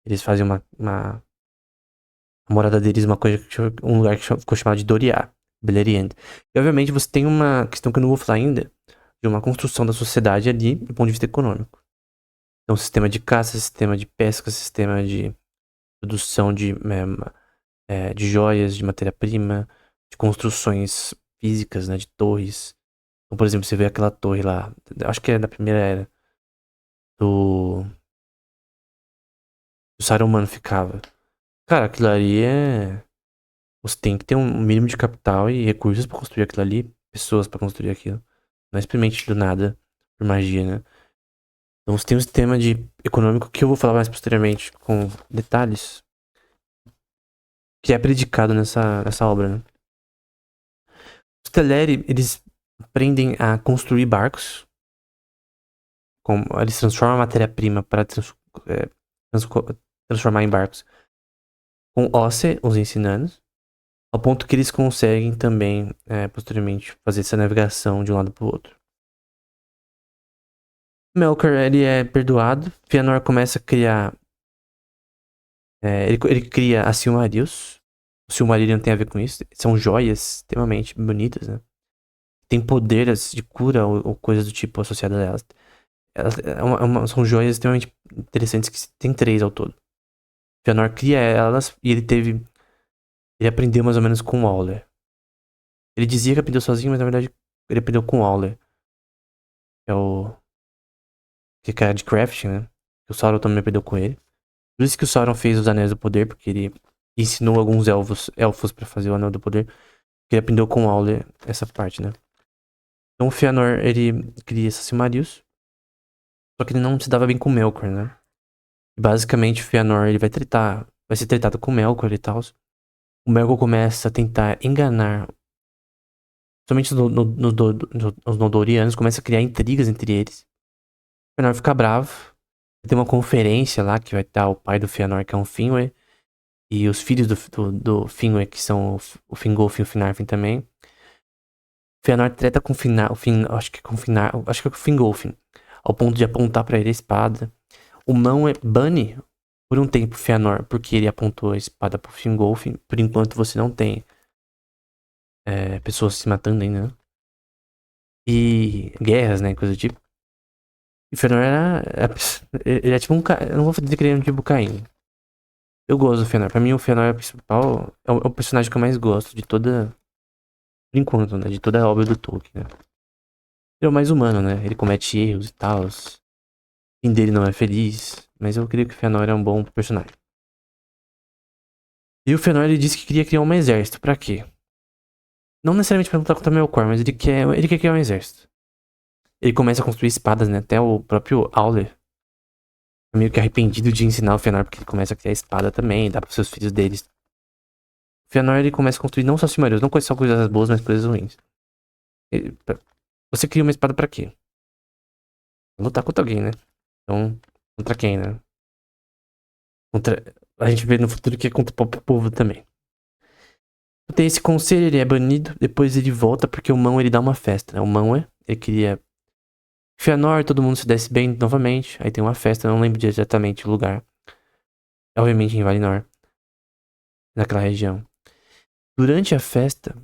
Eles fazem a morada deles, um lugar que ficou chamado de Doriá, Beleriand. E obviamente você tem uma questão que eu não vou falar ainda, de uma construção da sociedade ali do ponto de vista econômico. Então, sistema de caça, sistema de pesca, sistema de produção de joias, de matéria-prima, de construções físicas, né, de torres. Então, por exemplo, você vê aquela torre lá, acho que é da primeira era, do, do Saruman ficava. Cara, aquilo ali é... Você tem que ter um mínimo de capital e recursos pra construir aquilo ali, pessoas pra construir aquilo. Não é simplesmente do nada, por magia, né? Então você tem um sistema econômico que eu vou falar mais posteriormente, com detalhes, que é predicado nessa obra, né? Os Teleri, eles aprendem a construir barcos, eles transformam a matéria-prima para transformar em barcos, com Osse os ensinando, ao ponto que eles conseguem também, posteriormente, fazer essa navegação de um lado para o outro. Melkor, ele é perdoado. Fëanor começa a criar... ele cria a Silmarils. O Silmarillion tem a ver com isso. São joias extremamente bonitas, né? Tem poderes de cura ou coisas do tipo associadas a elas. São joias extremamente interessantes que tem 3 ao todo. Fëanor cria elas e ele aprendeu mais ou menos com o Auler. Ele dizia que aprendeu sozinho, mas na verdade ele aprendeu com o Auler. Que é o... Que é cara de crafting, né? O Sauron também aprendeu com ele. Por isso que o Sauron fez os Anéis do Poder, porque ele ensinou alguns elfos para fazer o Anel do Poder. Porque ele aprendeu com o Auler essa parte, né? Então o Fëanor, ele cria esses Silmarils. Só que ele não se dava bem com o Melkor, né? E basicamente o Fëanor, ele vai ser tratado com o Melkor e tal. O Melkor começa a tentar enganar... Somente os Noldorianos, começa a criar intrigas entre eles. O Fëanor fica bravo. Tem uma conferência lá que vai estar o pai do Fëanor, que é um Finwë. E os filhos do Finwë, que são o Fingolfin e o Finarfin também. O Fëanor treta com acho que é com o Fingolfin. Ao ponto de apontar pra ele a espada. O Mão bane por um tempo o Fëanor, porque ele apontou a espada pro Fingolfin. Por enquanto você não tem pessoas se matando ainda, né? E guerras, né, coisa do tipo. E o Fëanor ele é tipo eu não vou dizer que ele é um tipo Caim. Eu gosto do Fëanor. Pra mim, o Fëanor é o principal. É o personagem que eu mais gosto de toda. Por enquanto, né? De toda a obra do Tolkien, né? Ele é o mais humano, né? Ele comete erros e tal. O fim dele não é feliz. Mas eu creio que o Fëanor é um bom personagem. E o Fëanor ele disse que queria criar um exército. Pra quê? Não necessariamente pra lutar contra o Melkor, mas ele quer criar um exército. Ele começa a construir espadas, né? Até o próprio Auler é meio que arrependido de ensinar o Fëanor, porque ele começa a criar espada também, dá pros seus filhos deles. O Fëanor ele começa a construir não só Silmarils, não só coisas boas, mas coisas ruins. Você cria uma espada pra quê? Pra lutar contra alguém, né? Então, contra quem, né? A gente vê no futuro que é contra o próprio povo também. Tem esse conselho, ele é banido, depois ele volta porque o Mão ele dá uma festa, né? O Mão ele queria Fëanor, todo mundo se desse bem novamente. Aí tem uma festa, eu não lembro exatamente o lugar. Obviamente em Valinor, naquela região. Durante a festa,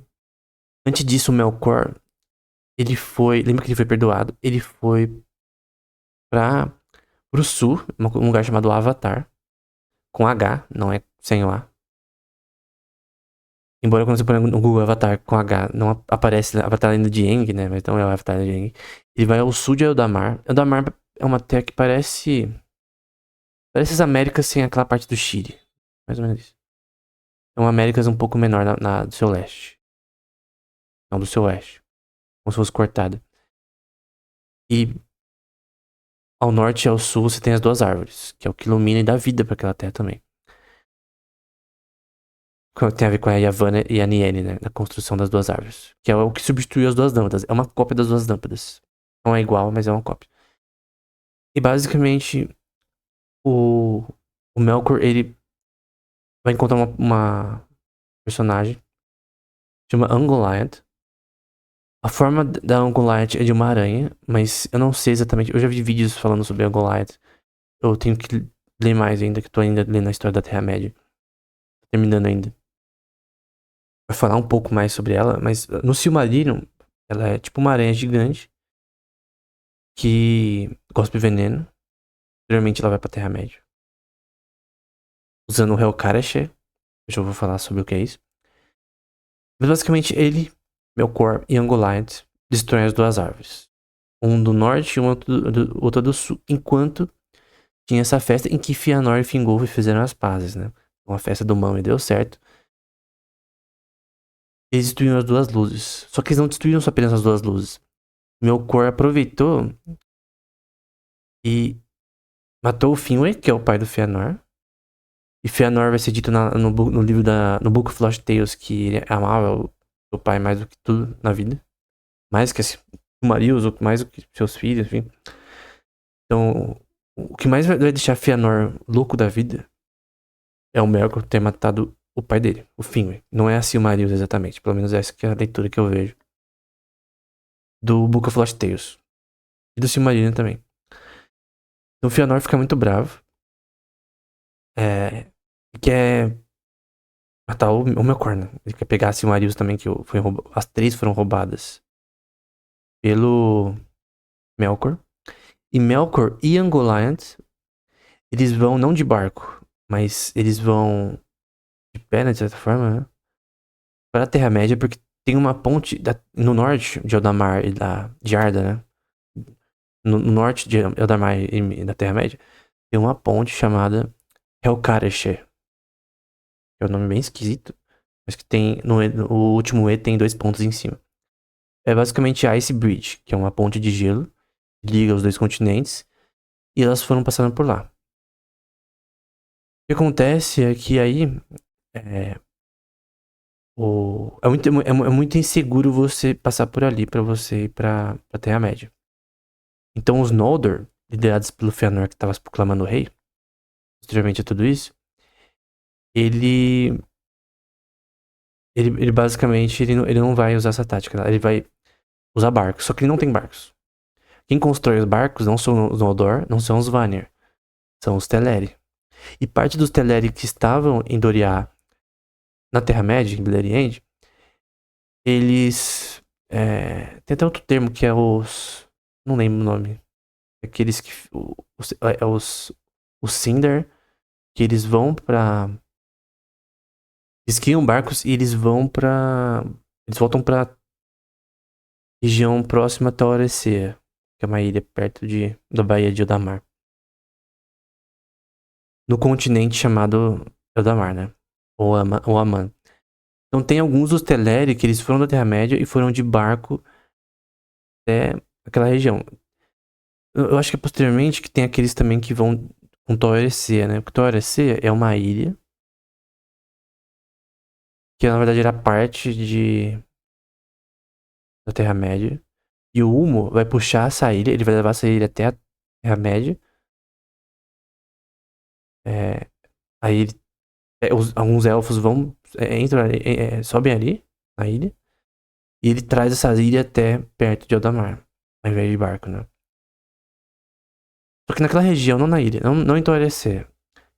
antes disso o Melkor, ele foi, lembra que ele foi perdoado? Ele foi pro sul, um lugar chamado Avatar, com H, não é sem o A. Embora quando você põe no Google Avatar com H, não aparece Avatar ainda de Aang, né? Mas então é o Avatar de Aang. Ele vai ao sul de Eldamar. Eldamar é uma terra que parece... Parece as Américas sem aquela parte do Chile. Mais ou menos isso. É uma Américas um pouco menor do seu leste. Não, do seu oeste. Como se fosse cortada. E ao norte e ao sul você tem as duas árvores. Que é o que ilumina e dá vida pra aquela terra também. tem a ver com a Yavanna e a Niene, né? Na construção das duas árvores. Que é o que substitui as duas lâmpadas. É uma cópia das duas lâmpadas. Não é igual, mas é uma cópia. E basicamente, o, o Melkor, ele vai encontrar uma personagem chama Ungoliant. A forma da Ungoliant é de uma aranha, mas eu não sei exatamente. Eu já vi vídeos falando sobre a Ungoliant. Eu tenho que ler mais ainda, que tô ainda lendo a história da Terra-média. Terminando ainda. Vai falar um pouco mais sobre ela, mas no Silmarillion, ela é tipo uma aranha gigante que cospe veneno. Geralmente ela vai pra Terra-média. Usando o Helcarache. Eu já vou falar sobre o que é isso. Mas basicamente ele, Melkor e Ungoliant destroem as duas árvores. Um do norte e outro do sul. Enquanto tinha essa festa em que Fëanor e Fingolfin fizeram as pazes, né? Uma festa do Mão e deu certo. Eles destruíram as duas luzes. Só que eles não destruíram só apenas as duas luzes. Melkor aproveitou e matou o Finwë, que é o pai do Fëanor. E Fëanor vai ser dito no livro no Book of Lost Tales que ele amava o pai mais do que tudo na vida. Mais que o marido, mais do que seus filhos, enfim. Então, o que mais vai deixar Fëanor louco da vida é o Melkor ter matado o pai dele, o Finwë. Não é a Silmarils exatamente. Pelo menos essa que é a leitura que eu vejo. Do Book of Lost Tales. E do Silmarillion também. Então o Fëanor fica muito bravo. E quer matar o Melkor, né? Ele quer pegar a Silmarils também, que as três foram roubadas pelo Melkor. E Melkor e Ungoliant, eles vão não de barco, mas eles vão de pé, né, de certa forma, né? Para a Terra-média, porque tem uma ponte no norte de Eldamar e de Arda, né? No norte de Eldamar e da Terra-média, tem uma ponte chamada Helcarache. É um nome bem esquisito, mas que tem, no último E tem 2 pontos em cima. É basicamente Ice Bridge, que é uma ponte de gelo, que liga os 2 continentes, e elas foram passando por lá. O que acontece é que aí, é muito inseguro você passar por ali pra você ir pra Terra-média. Então os Noldor, liderados pelo Fëanor que estava se proclamando rei, posteriormente a tudo isso, ele basicamente ele não vai usar essa tática, ele vai usar barcos, só que ele não tem barcos. Quem constrói os barcos não são os Noldor, não são os Vanir, são os Teleri. E parte dos Teleri que estavam em Doriath, na Terra-média, em Beleriand, eles... tem até outro termo que é os... não lembro o nome. Aqueles que... Os Sindar, que eles vão pra... Eles criam barcos e eles vão pra... Eles voltam pra região próxima a Taorecea, que é uma ilha perto da Baía de Eldamar. No continente chamado Eldamar, né? Ou Aman. Então tem alguns dos Teleri que eles foram da Terra-média e foram de barco até aquela região. Eu acho que é posteriormente que tem aqueles também que vão com Taorecea, né? Porque Taorecea é uma ilha que na verdade era parte da Terra-média. E o Ulmo vai puxar essa ilha, ele vai levar essa ilha até a Terra-média. Aí alguns elfos vão, entram ali, sobem ali na ilha. E ele traz essa ilha até perto de Eldamar, ao invés de barco, né? Só que naquela região, não na ilha, não em Taorecea,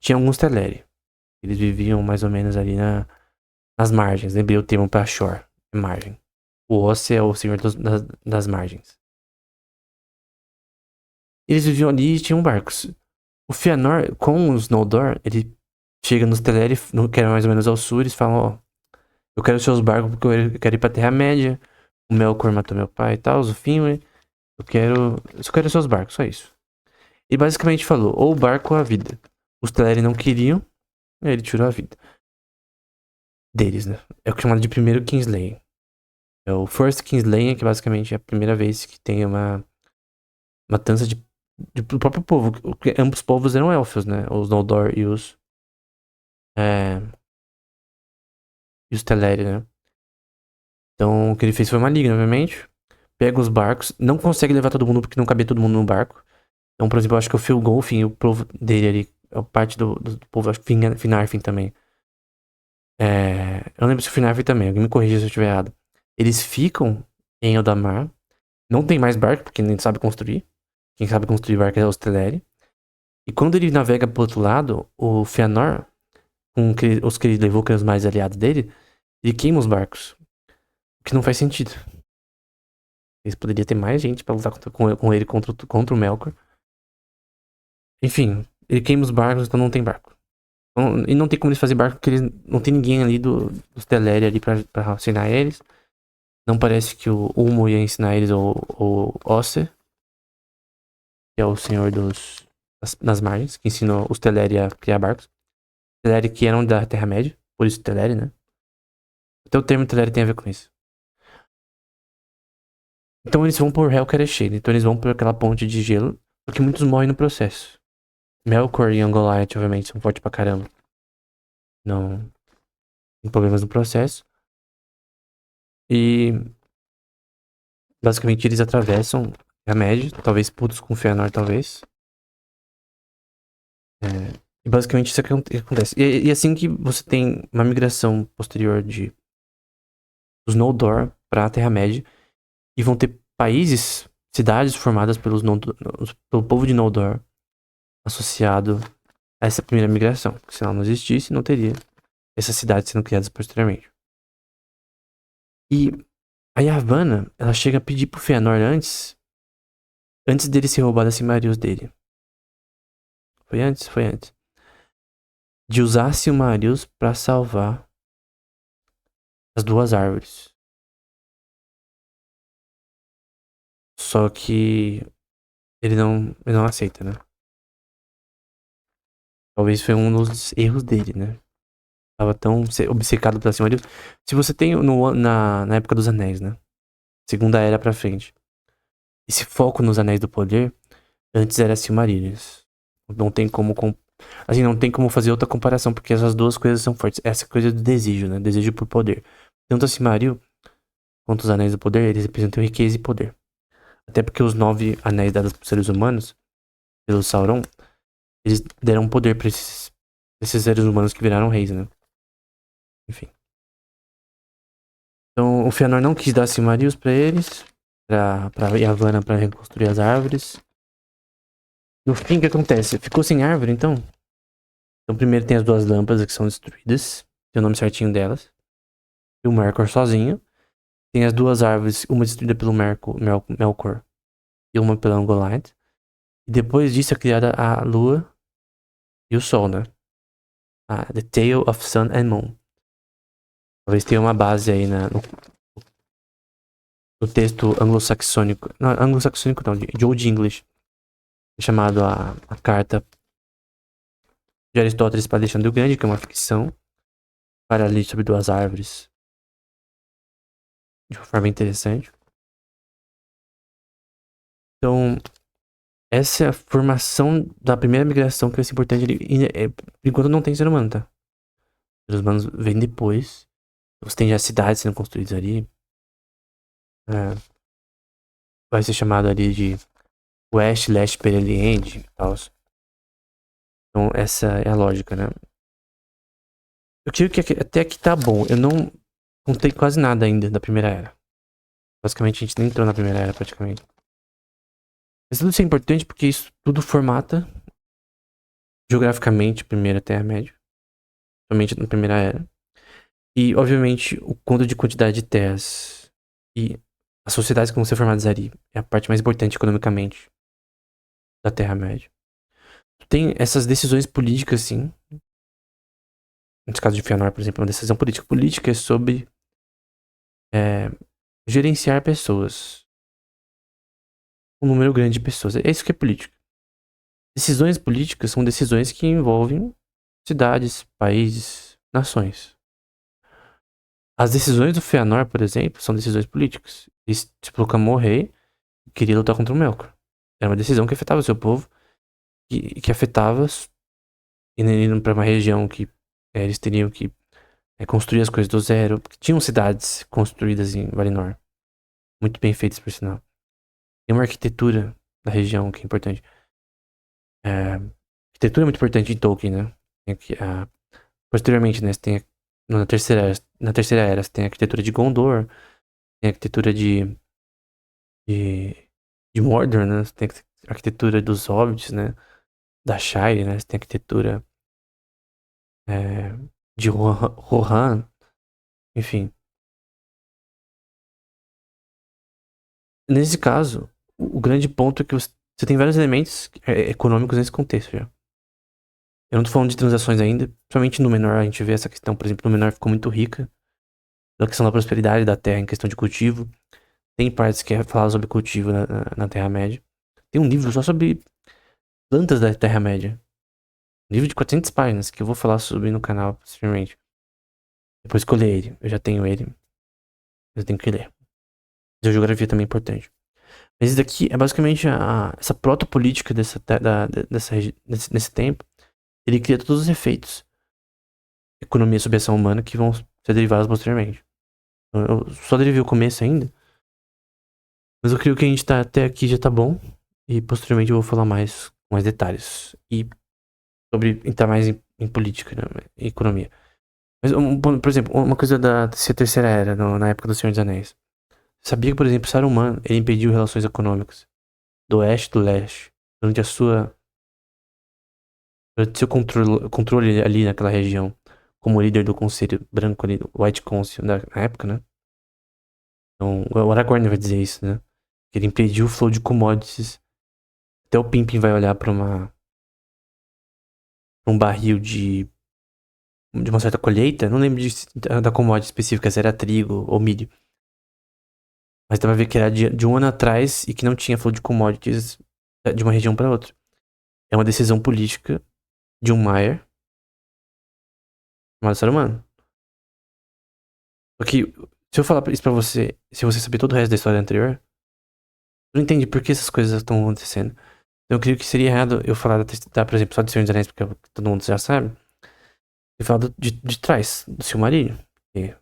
tinha alguns Teleri. Eles viviam mais ou menos ali nas margens. Lembrei o termo pra shore, margem. O Ossi é o senhor das margens. Eles viviam ali e tinham barcos. O Fëanor, com os Noldor, ele chega nos Teleri, que era mais ou menos ao sul, eles falam, ó, eu quero seus barcos porque eu quero ir pra Terra-média. O Melkor matou meu pai e tal, o Finwë. Eu só quero seus barcos, só isso. E basicamente falou, ou o barco ou a vida. Os Teleri não queriam, aí ele tirou a vida deles, né? É o que é chamado de primeiro Kingslaying. É o First Kingslaying, que basicamente é a primeira vez que tem uma matança do próprio povo. Ambos povos eram elfos, né? Os Noldor e os e os Teleri, né? Então, o que ele fez foi uma liga, obviamente. Pega os barcos, não consegue levar todo mundo porque não cabia todo mundo no barco. Então, por exemplo, eu acho que o Phil Golfin e o povo dele ali, a parte do povo, acho que Finarfin também. Eu não lembro se o Finarfin também, alguém me corrija se eu estiver errado. Eles ficam em Eldamar, não tem mais barco, porque nem sabe construir. Quem sabe construir barco é os Teleri. E quando ele navega pro outro lado, o Fëanor, com os que ele levou, que eram os mais aliados dele, ele queima os barcos. O que não faz sentido. Eles poderiam ter mais gente pra lutar com ele contra o Melkor. Enfim, ele queima os barcos, então não tem barco. Então, e não tem como eles fazer barco, porque eles, não tem ninguém ali dos Teleri ali pra ensinar eles. Não parece que o Ulmo ia ensinar eles o Osse, que é o senhor das margens, que ensinou os Teleri a criar barcos. Teleri que eram da Terra-média, por isso Teleri, né? Até o termo Teleri tem a ver com isso. Então eles vão por Helcaraxene, então eles vão por aquela ponte de gelo, porque muitos morrem no processo. Melkor e Ungoliant, obviamente, são fortes pra caramba. Não tem problemas no processo. E basicamente eles atravessam a média, talvez putos com Fëanor, talvez. E basicamente isso é o que acontece. E assim que você tem uma migração posterior dos Noldor pra Terra-média, e vão ter países, cidades formadas pelo povo de Noldor, associado a essa primeira migração. Porque se ela não existisse, não teria essas cidades sendo criadas posteriormente. E a Yavanna, ela chega a pedir pro Fëanor antes dele ser roubado a Silmarils dele. Foi antes? Foi antes. De usar Silmarils pra salvar as duas árvores. Só que ele não aceita, né? Talvez foi um dos erros dele, né? Tava tão obcecado pela Silmarils. Se você tem na época dos Anéis, né? Segunda Era pra frente. Esse foco nos Anéis do Poder, antes era Silmarillion. Não tem como assim, não tem como fazer outra comparação, porque essas duas coisas são fortes. Essa coisa do desejo, né? Desejo por poder. Tanto a Silmaril quanto os Anéis do Poder, eles representam riqueza e poder. Até porque os 9 anéis dados pros seres humanos, pelo Sauron, eles deram poder pra esses seres humanos que viraram reis, né? Enfim. Então, o Fëanor não quis dar Silmarils pra eles, pra Yavanna pra reconstruir as árvores. No fim, o que acontece? Ficou sem árvore, então? Então, primeiro tem as duas lâmpadas que são destruídas. Tem o nome certinho delas. E o Melkor sozinho. Tem as duas árvores, uma destruída pelo Melkor e uma pela Ungoliant. E depois disso é criada a Lua e o Sol, né? The Tale of Sun and Moon. Talvez tenha uma base aí no texto anglo-saxônico. Não, anglo-saxônico não, de Old English. Chamado a Carta de Aristóteles para Alexandre o Grande, que é uma ficção. Para ali sobre duas árvores. De uma forma interessante. Então, essa é a formação da primeira migração que vai ser importante. Por enquanto não tem ser humano, tá? Os seres humanos vêm depois. Você tem já cidades sendo construídas ali. Vai ser chamado ali de West, Leste, Periente e tal. Então essa é a lógica, né? Eu digo que até aqui tá bom. Eu não contei quase nada ainda da Primeira Era. Basicamente a gente nem entrou na Primeira Era praticamente. Mas tudo isso é importante porque isso tudo formata geograficamente a Primeira Terra-média. Somente na Primeira Era. E obviamente o conto de quantidade de terras e as sociedades que vão ser formadas ali é a parte mais importante economicamente da Terra-média. Tem essas decisões políticas, sim. Nesse caso de Fëanor, por exemplo, uma decisão política. Política é sobre gerenciar pessoas. Um número grande de pessoas. É isso que é política. Decisões políticas são decisões que envolvem cidades, países, nações. As decisões do Fëanor, por exemplo, são decisões políticas. Ele se proclamou rei e queria lutar contra o Melkor. Era uma decisão que afetava o seu povo, que afetava indo para uma região que eles teriam que construir as coisas do zero. Porque tinham cidades construídas em Valinor, muito bem feitas, por sinal. Tem uma arquitetura da região que é importante. Arquitetura é muito importante em Tolkien, né? Tem aqui, posteriormente, né, você tem na terceira era, você tem a arquitetura de Gondor, tem a arquitetura de, de Mordor, né? Você tem a arquitetura dos Hobbits, né? Da Shire, né? Você tem a arquitetura de Rohan, enfim. Nesse caso, o grande ponto é que você tem vários elementos econômicos nesse contexto já. Eu não tô falando de transações ainda, principalmente no menor a gente vê essa questão, por exemplo, no menor ficou muito rica, da questão da prosperidade da terra em questão de cultivo. Tem partes que falam sobre cultivo na Terra-média. Tem um livro só sobre plantas da Terra-média. Um livro de 400 páginas que eu vou falar sobre no canal posteriormente. Depois que eu ler ele. Eu já tenho ele. Eu tenho que ler. A geografia também é importante. Mas isso daqui é basicamente essa protopolítica nesse tempo. Ele cria todos os efeitos. Economia sob ação humana que vão ser derivados posteriormente. Eu só derivei o começo ainda. Mas eu creio que a gente tá até aqui já tá bom. E posteriormente eu vou falar com mais detalhes. E sobre entrar mais em política, né, e economia. Mas, por exemplo, uma coisa da terceira era, na época do Senhor dos Anéis. Sabia que, por exemplo, Saruman, ele impediu relações econômicas do oeste e do leste durante durante seu controle ali naquela região, como líder do Conselho Branco ali, do White Council na época, né? Então, o Aragorn vai dizer isso, né? Que ele impediu o flow de commodities. Até o Pippin vai olhar pra um barril de uma certa colheita, não lembro da commodity específica, se era trigo ou milho. Mas dá pra ver que era de um ano atrás e que não tinha flow de commodities de uma região pra outra. É uma decisão política de um Maiar chamado Saruman. Só que, se eu falar isso pra você, se você saber todo o resto da história anterior, você não entende por que essas coisas estão acontecendo. Então eu creio que seria errado eu falar, por exemplo, só de Senhor dos Anéis, porque todo mundo já sabe, e falar de trás, do Silmarillion. E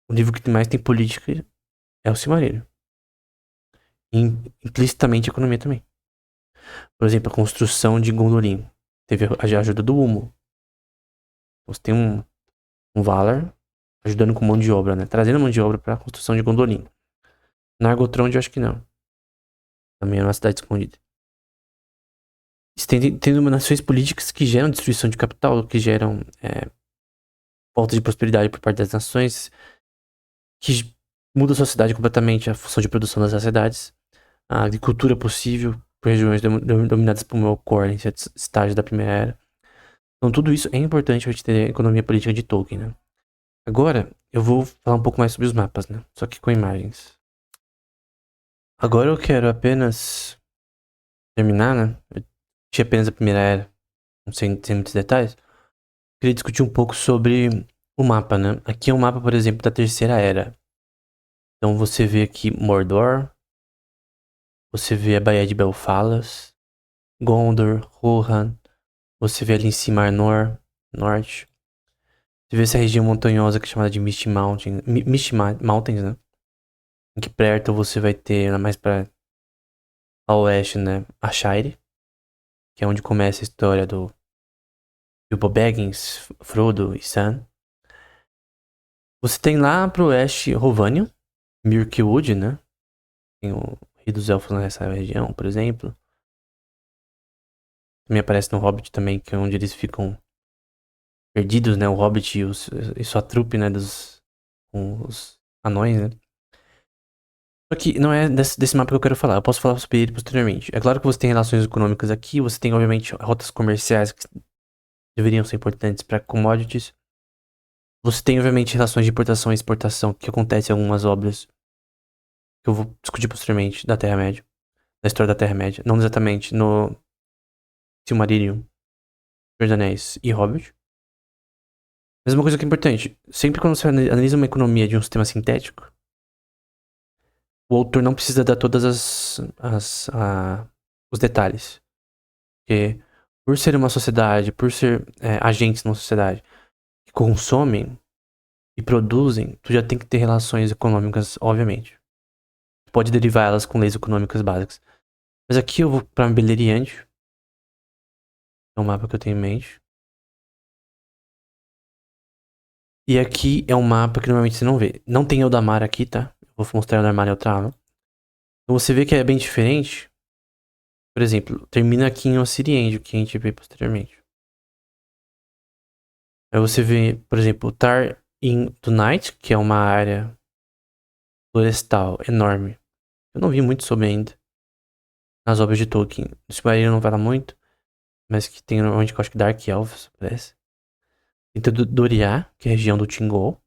o livro que mais tem política é o Silmarillion. E implicitamente a economia também. Por exemplo, a construção de Gondolin. Teve a ajuda do Humo. Você tem um Valar ajudando com mão de obra, né? Trazendo mão de obra pra construção de Gondolin. Nargothrond eu acho que não. Também é uma cidade escondida. Você tem dominações políticas que geram destruição de capital, que geram falta de prosperidade por parte das nações, que muda a sociedade completamente, a função de produção das cidades, a agricultura possível por regiões dominadas por Melkor em certos estágios da Primeira Era. Então tudo isso é importante para a gente ter a economia política de Tolkien, né? Agora eu vou falar um pouco mais sobre os mapas, né? Só que com imagens. Agora eu quero apenas terminar, né? Eu tinha apenas a Primeira Era, não sei, sem muitos detalhes. Queria discutir um pouco sobre o mapa, né? Aqui é um mapa, por exemplo, da Terceira Era. Então você vê aqui Mordor, você vê a Baía de Belfalas, Gondor, Rohan, você vê ali em cima Arnor, norte. Você vê essa região montanhosa que é chamada de Mountains, né? Em que perto você vai ter, mais pra ao oeste, né? A Shire, que é onde começa a história do Bilbo Baggins, Frodo e Sam. Você tem lá pro oeste Rhovanion, Mirkwood, né? Tem o Rei dos Elfos nessa região, por exemplo. Também aparece no Hobbit também, que é onde eles ficam perdidos, né? O Hobbit e sua trupe, né? Com os anões, né? Só que não é desse mapa que eu quero falar. Eu posso falar sobre ele posteriormente. É claro que você tem relações econômicas aqui. Você tem, obviamente, rotas comerciais que deveriam ser importantes para commodities. Você tem, obviamente, relações de importação e exportação que acontecem em algumas obras que eu vou discutir posteriormente da Terra-média. Da história da Terra-média. Não exatamente no Silmarillion, Senhor dos Anéis e Hobbit. Mas uma coisa que é importante. Sempre quando você analisa uma economia de um sistema sintético, o autor não precisa dar todas os detalhes. Porque por ser uma sociedade, por ser agentes numa sociedade que consomem, e produzem, tu já tem que ter relações econômicas, obviamente. Tu pode derivar elas com leis econômicas básicas. Mas aqui eu vou pra Beleriand, é um mapa que eu tenho em mente. E aqui é um mapa que normalmente você não vê. Não tem Eldamar aqui, tá? Eu vou mostrar Eldamar e Eltrava. Então você vê que é bem diferente. Por exemplo, termina aqui em Ossiriend, o que a gente vê posteriormente. Aí você vê, por exemplo, o Tar in Tonight, que é uma área florestal enorme. Eu não vi muito sobre ainda. Nas obras de Tolkien. O Silmarillion não fala muito, mas que tem normalmente, eu acho que Dark Elves, parece. Tem Doriá, que é a região do Tingol.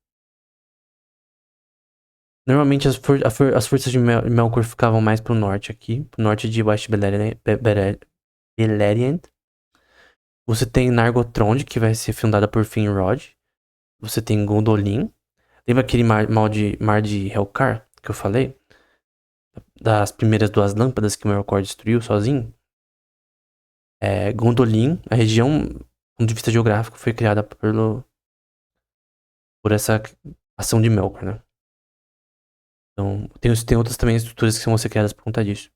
Normalmente as forças de Melkor ficavam mais pro norte aqui. Pro norte de West Beleriand. Você tem Nargothrond, que vai ser fundada por Finrod. Você tem Gondolin. Lembra aquele mar de Helcar que eu falei? Das primeiras 2 lâmpadas que o Melkor destruiu sozinho? Gondolin, a região, do ponto de vista geográfico, foi criada por essa ação de Melkor, né? Então, tem outras também estruturas que vão ser criadas por conta disso.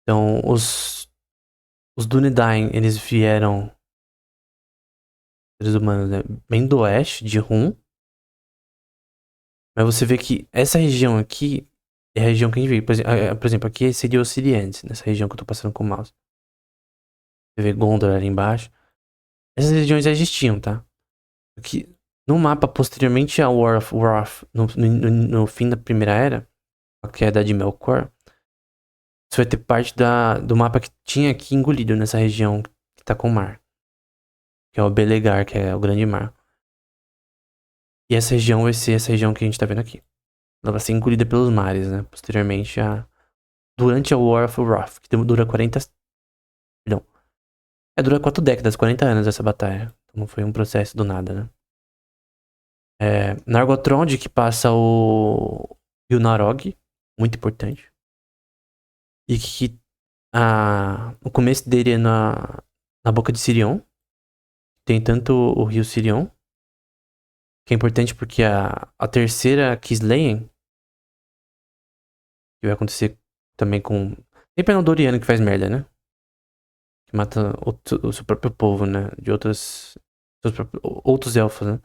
Então, os Dúnedain, eles vieram, seres humanos, né, bem do oeste, de Hum. Mas você vê que essa região aqui é a região que a gente vê. Por exemplo, aqui seria Ossiriantes, nessa região que eu tô passando com o mouse. Você vê Gondor ali embaixo. Essas regiões já existiam, tá? Aqui, no mapa posteriormente a War of Wrath, no fim da Primeira Era, a queda de Melkor, você vai ter parte do mapa que tinha aqui engolido nessa região que tá com o mar. Que é o Belegar, que é o Grande Mar. E essa região vai ser essa região que a gente tá vendo aqui. Ela vai ser engolida pelos mares, né? Posteriormente durante a War of Wrath, que dura 40... Perdão. Dura 4 décadas, 40 anos essa batalha. Então não foi um processo do nada, né? Nargothrond, que passa o Yunarog, muito importante. E que o começo dele é na boca de Sirion. Tem tanto o rio Sirion, que é importante porque a terceira Kisleyen, que vai acontecer também com... Sempre é um Doriano que faz merda, né? Que mata o seu próprio povo, né? De outros elfos, né?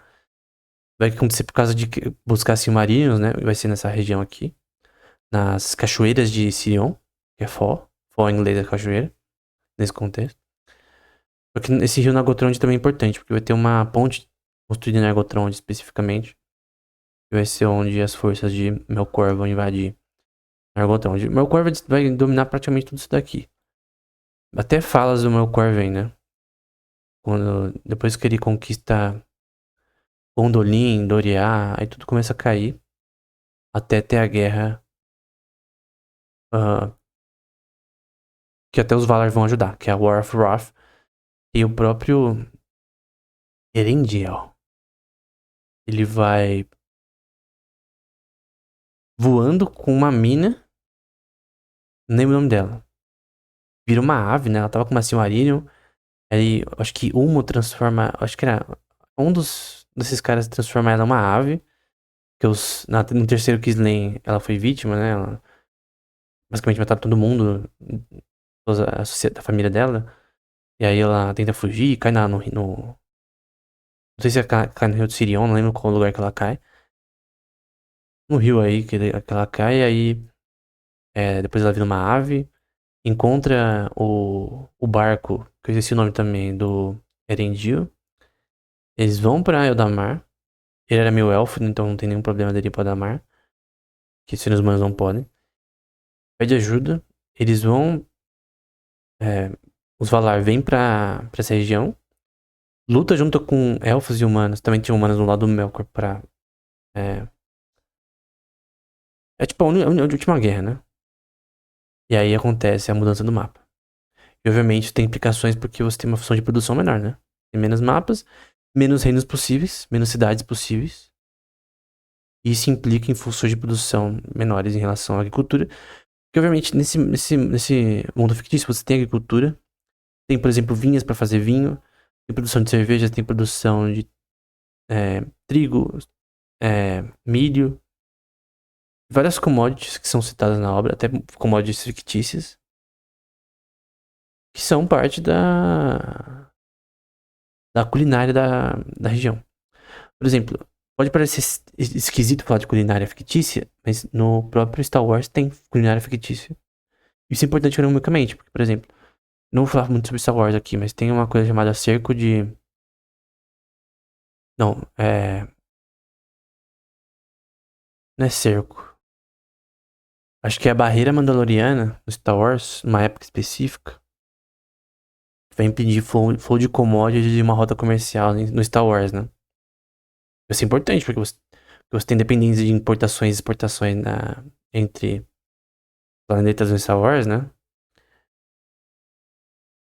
Vai acontecer por causa de buscar Silmarils, né? Vai ser nessa região aqui. Nas cachoeiras de Sirion, que é Fó. Fó em inglês é cachoeira. Nesse contexto. Porque esse rio Nargothrond também é importante, porque vai ter uma ponte construída em Nargothrond especificamente. Que vai ser onde as forças de Melkor vão invadir Nargothrond. Melkor vai dominar praticamente tudo isso daqui. Até falas do Melkor vem, né? Depois que ele conquista Gondolin, Doriá, aí tudo começa a cair. Até ter a guerra. Que até os Valar vão ajudar, que é a War of Wrath. E o próprio Erendiel. Ele vai voando com uma mina. Não lembro o nome dela. Vira uma ave, né? Ela tava com uma Silmarillion. Aí, acho que Ulmo transforma... Acho que era um desses caras transforma ela numa ave. Que no terceiro Kisleyen ela foi vítima, né? Ela basicamente mataram todo mundo. A família dela. E aí ela tenta fugir, cai no não sei se cai no rio de Sirion, não lembro qual lugar que ela cai. No rio aí que ela cai, e aí depois ela vira uma ave, encontra o barco, que eu esqueci o nome também, do Erendil. Eles vão pra Eldamar. Ele era meio elfo, então não tem nenhum problema dele ir pra Eldamar. Que seres humanos não podem. Pede ajuda. Eles vão. Os Valar vêm pra essa região. Luta junto com elfos e humanos. Também tinha humanos no lado do Melkor pra. É tipo a última guerra, né? E aí acontece a mudança do mapa. E obviamente tem implicações porque você tem uma função de produção menor, né? Tem menos mapas, menos reinos possíveis, menos cidades possíveis. E isso implica em funções de produção menores em relação à agricultura. Porque obviamente nesse mundo fictício você tem agricultura. Tem, por exemplo, vinhas para fazer vinho. Tem produção de cerveja, tem produção de trigo, milho, várias commodities que são citadas na obra, até commodities fictícias, que são parte da culinária da região. Por exemplo, pode parecer esquisito falar de culinária fictícia, mas no próprio Star Wars tem culinária fictícia. Isso é importante economicamente, porque, por exemplo, não vou falar muito sobre Star Wars aqui, mas tem uma coisa chamada cerco de. Não, não é cerco. Acho que é a barreira mandaloriana no Star Wars, numa época específica, vai impedir flow de commodities de uma rota comercial no Star Wars, né? Isso é importante, porque você tem dependência de importações e exportações entre planetas no Star Wars, né?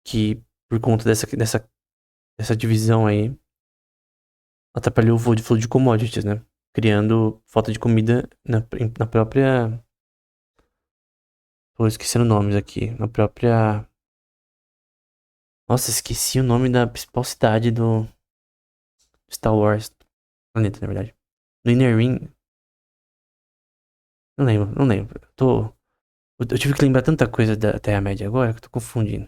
Que por conta dessa divisão aí, atrapalhou o flow de commodities, né? Criando falta de comida na própria. Tô esquecendo nomes aqui. Na própria. Nossa, esqueci o nome da principal cidade do Star Wars. Planeta, na verdade. No Inner Ring. Não lembro, não lembro. Eu tive que lembrar tanta coisa da Terra-média agora que eu tô confundindo.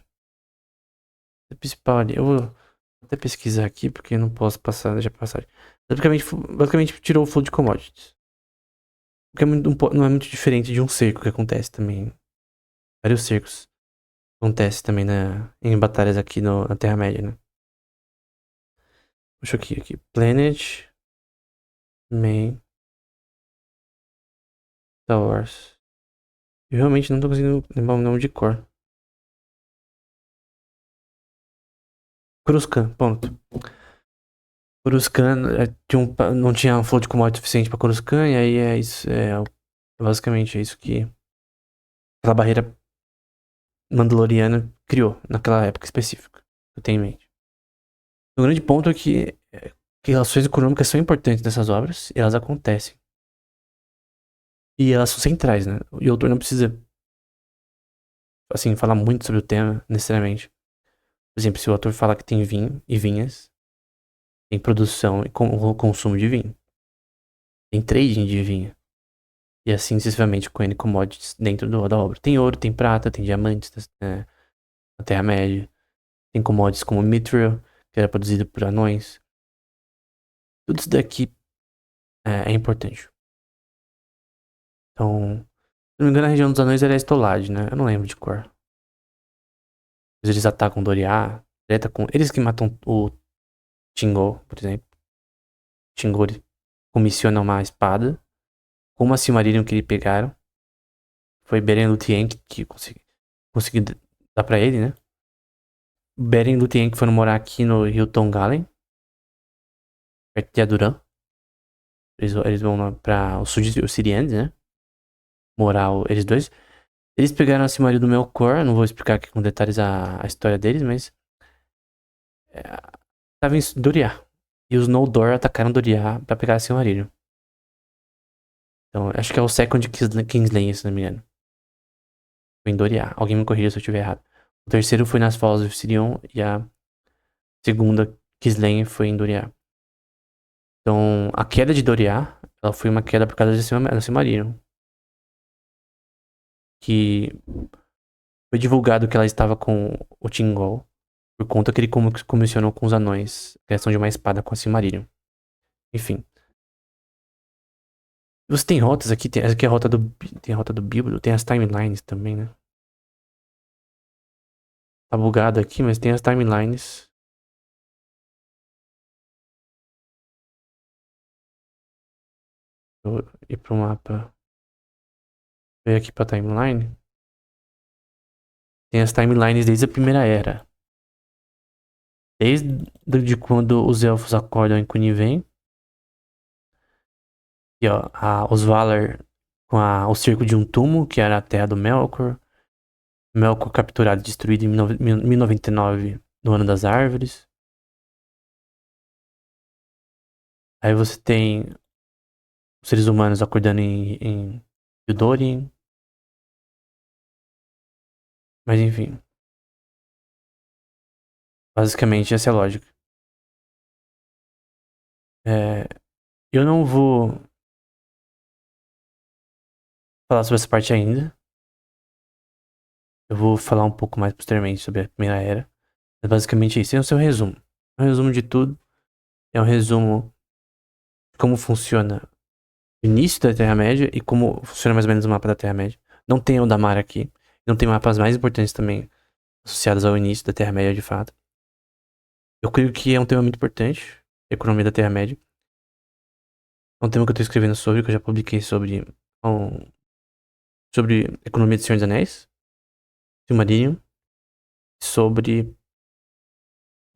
A principal ali. Eu vou até pesquisar aqui porque eu não posso deixar passar. Basicamente tirou o flow de commodities. O que não é muito diferente de um cerco que acontece também. Vários cercos acontece também em batalhas aqui na Terra-média, né? Deixa eu aqui. Planet, Main, Star Wars. Eu realmente não tô conseguindo lembrar o nome de cor. Coruscant, ponto. Coruscant não tinha um flow de commodity suficiente pra Coruscant, e aí é isso. Basicamente é isso que aquela barreira mandaloriana criou naquela época específica. Eu tenho em mente. O grande ponto é que relações econômicas são importantes nessas obras e elas acontecem. E elas são centrais, né? E o autor não precisa, assim, falar muito sobre o tema, necessariamente. Por exemplo, se o autor fala que tem vinho e vinhas, tem produção e consumo de vinho. Tem trading de vinho. E assim sucessivamente com N commodities dentro da obra. Tem ouro, tem prata, tem diamantes na Terra-média. Tem commodities como mithril, que era produzido por anões. Tudo isso daqui é importante. Então, se não me engano, a região dos anões era Estolade, né? Eu não lembro de cor. Eles atacam Doriá, eles que matam o Tingol, por exemplo. Tingol comissiona uma espada com uma Silmarillion que eles pegaram. Foi Beren Luthien que conseguiu dar pra ele, né? Beren e Luthien que foram morar aqui no Rio Tongalen, perto de Aduran. Eles vão lá pra os Sirianes, né? Morar eles dois. Eles pegaram a Silmaril do Melkor, não vou explicar aqui com detalhes a história deles, mas é, tava em Doriá. E os Noldor atacaram Doriá pra pegar a Silmarillion. Então, acho que é o Second Kingslayer, se não me engano. Foi em Doriá. Alguém me corrija se eu estiver errado. O terceiro foi nas Falas do Sirion e a segunda Kingslayer foi em Doriá. Então, a queda de Doriá, ela foi uma queda por causa da Silmarillion. Que foi divulgado que ela estava com o Tingol por conta que ele comissionou com os anões a criação de uma espada com a Silmarillion. Enfim. Você tem rotas aqui, essa aqui é tem a rota do Bilbo, tem as timelines também, né? Tá bugado aqui, mas tem as timelines. Vou ir pro mapa. Ver aqui pra timeline. Tem as timelines desde a Primeira Era. Desde quando os elfos acordam em Cuniven. E ó, os Valar com o cerco de um túmulo, que era a terra do Melkor. Melkor capturado e destruído em 1099, no Ano das Árvores. Aí você tem os seres humanos acordando em Yudorin. Mas enfim, basicamente essa é a lógica. É, eu não vou falar sobre essa parte ainda. Eu vou falar um pouco mais posteriormente sobre a Primeira Era. Mas basicamente isso. Esse é um resumo. É um resumo de tudo. É um resumo de como funciona o início da Terra-média e como funciona mais ou menos o mapa da Terra-média. Não tem o da Mar aqui. Não tem mapas mais importantes também associados ao início da Terra-média de fato. Eu creio que é um tema muito importante, a economia da Terra-média. É um tema que eu tô escrevendo sobre, que eu já publiquei um, sobre economia de Senhor dos Anéis, Silmarillion, sobre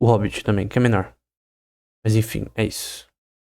o Hobbit também, que é menor. Mas enfim, é isso.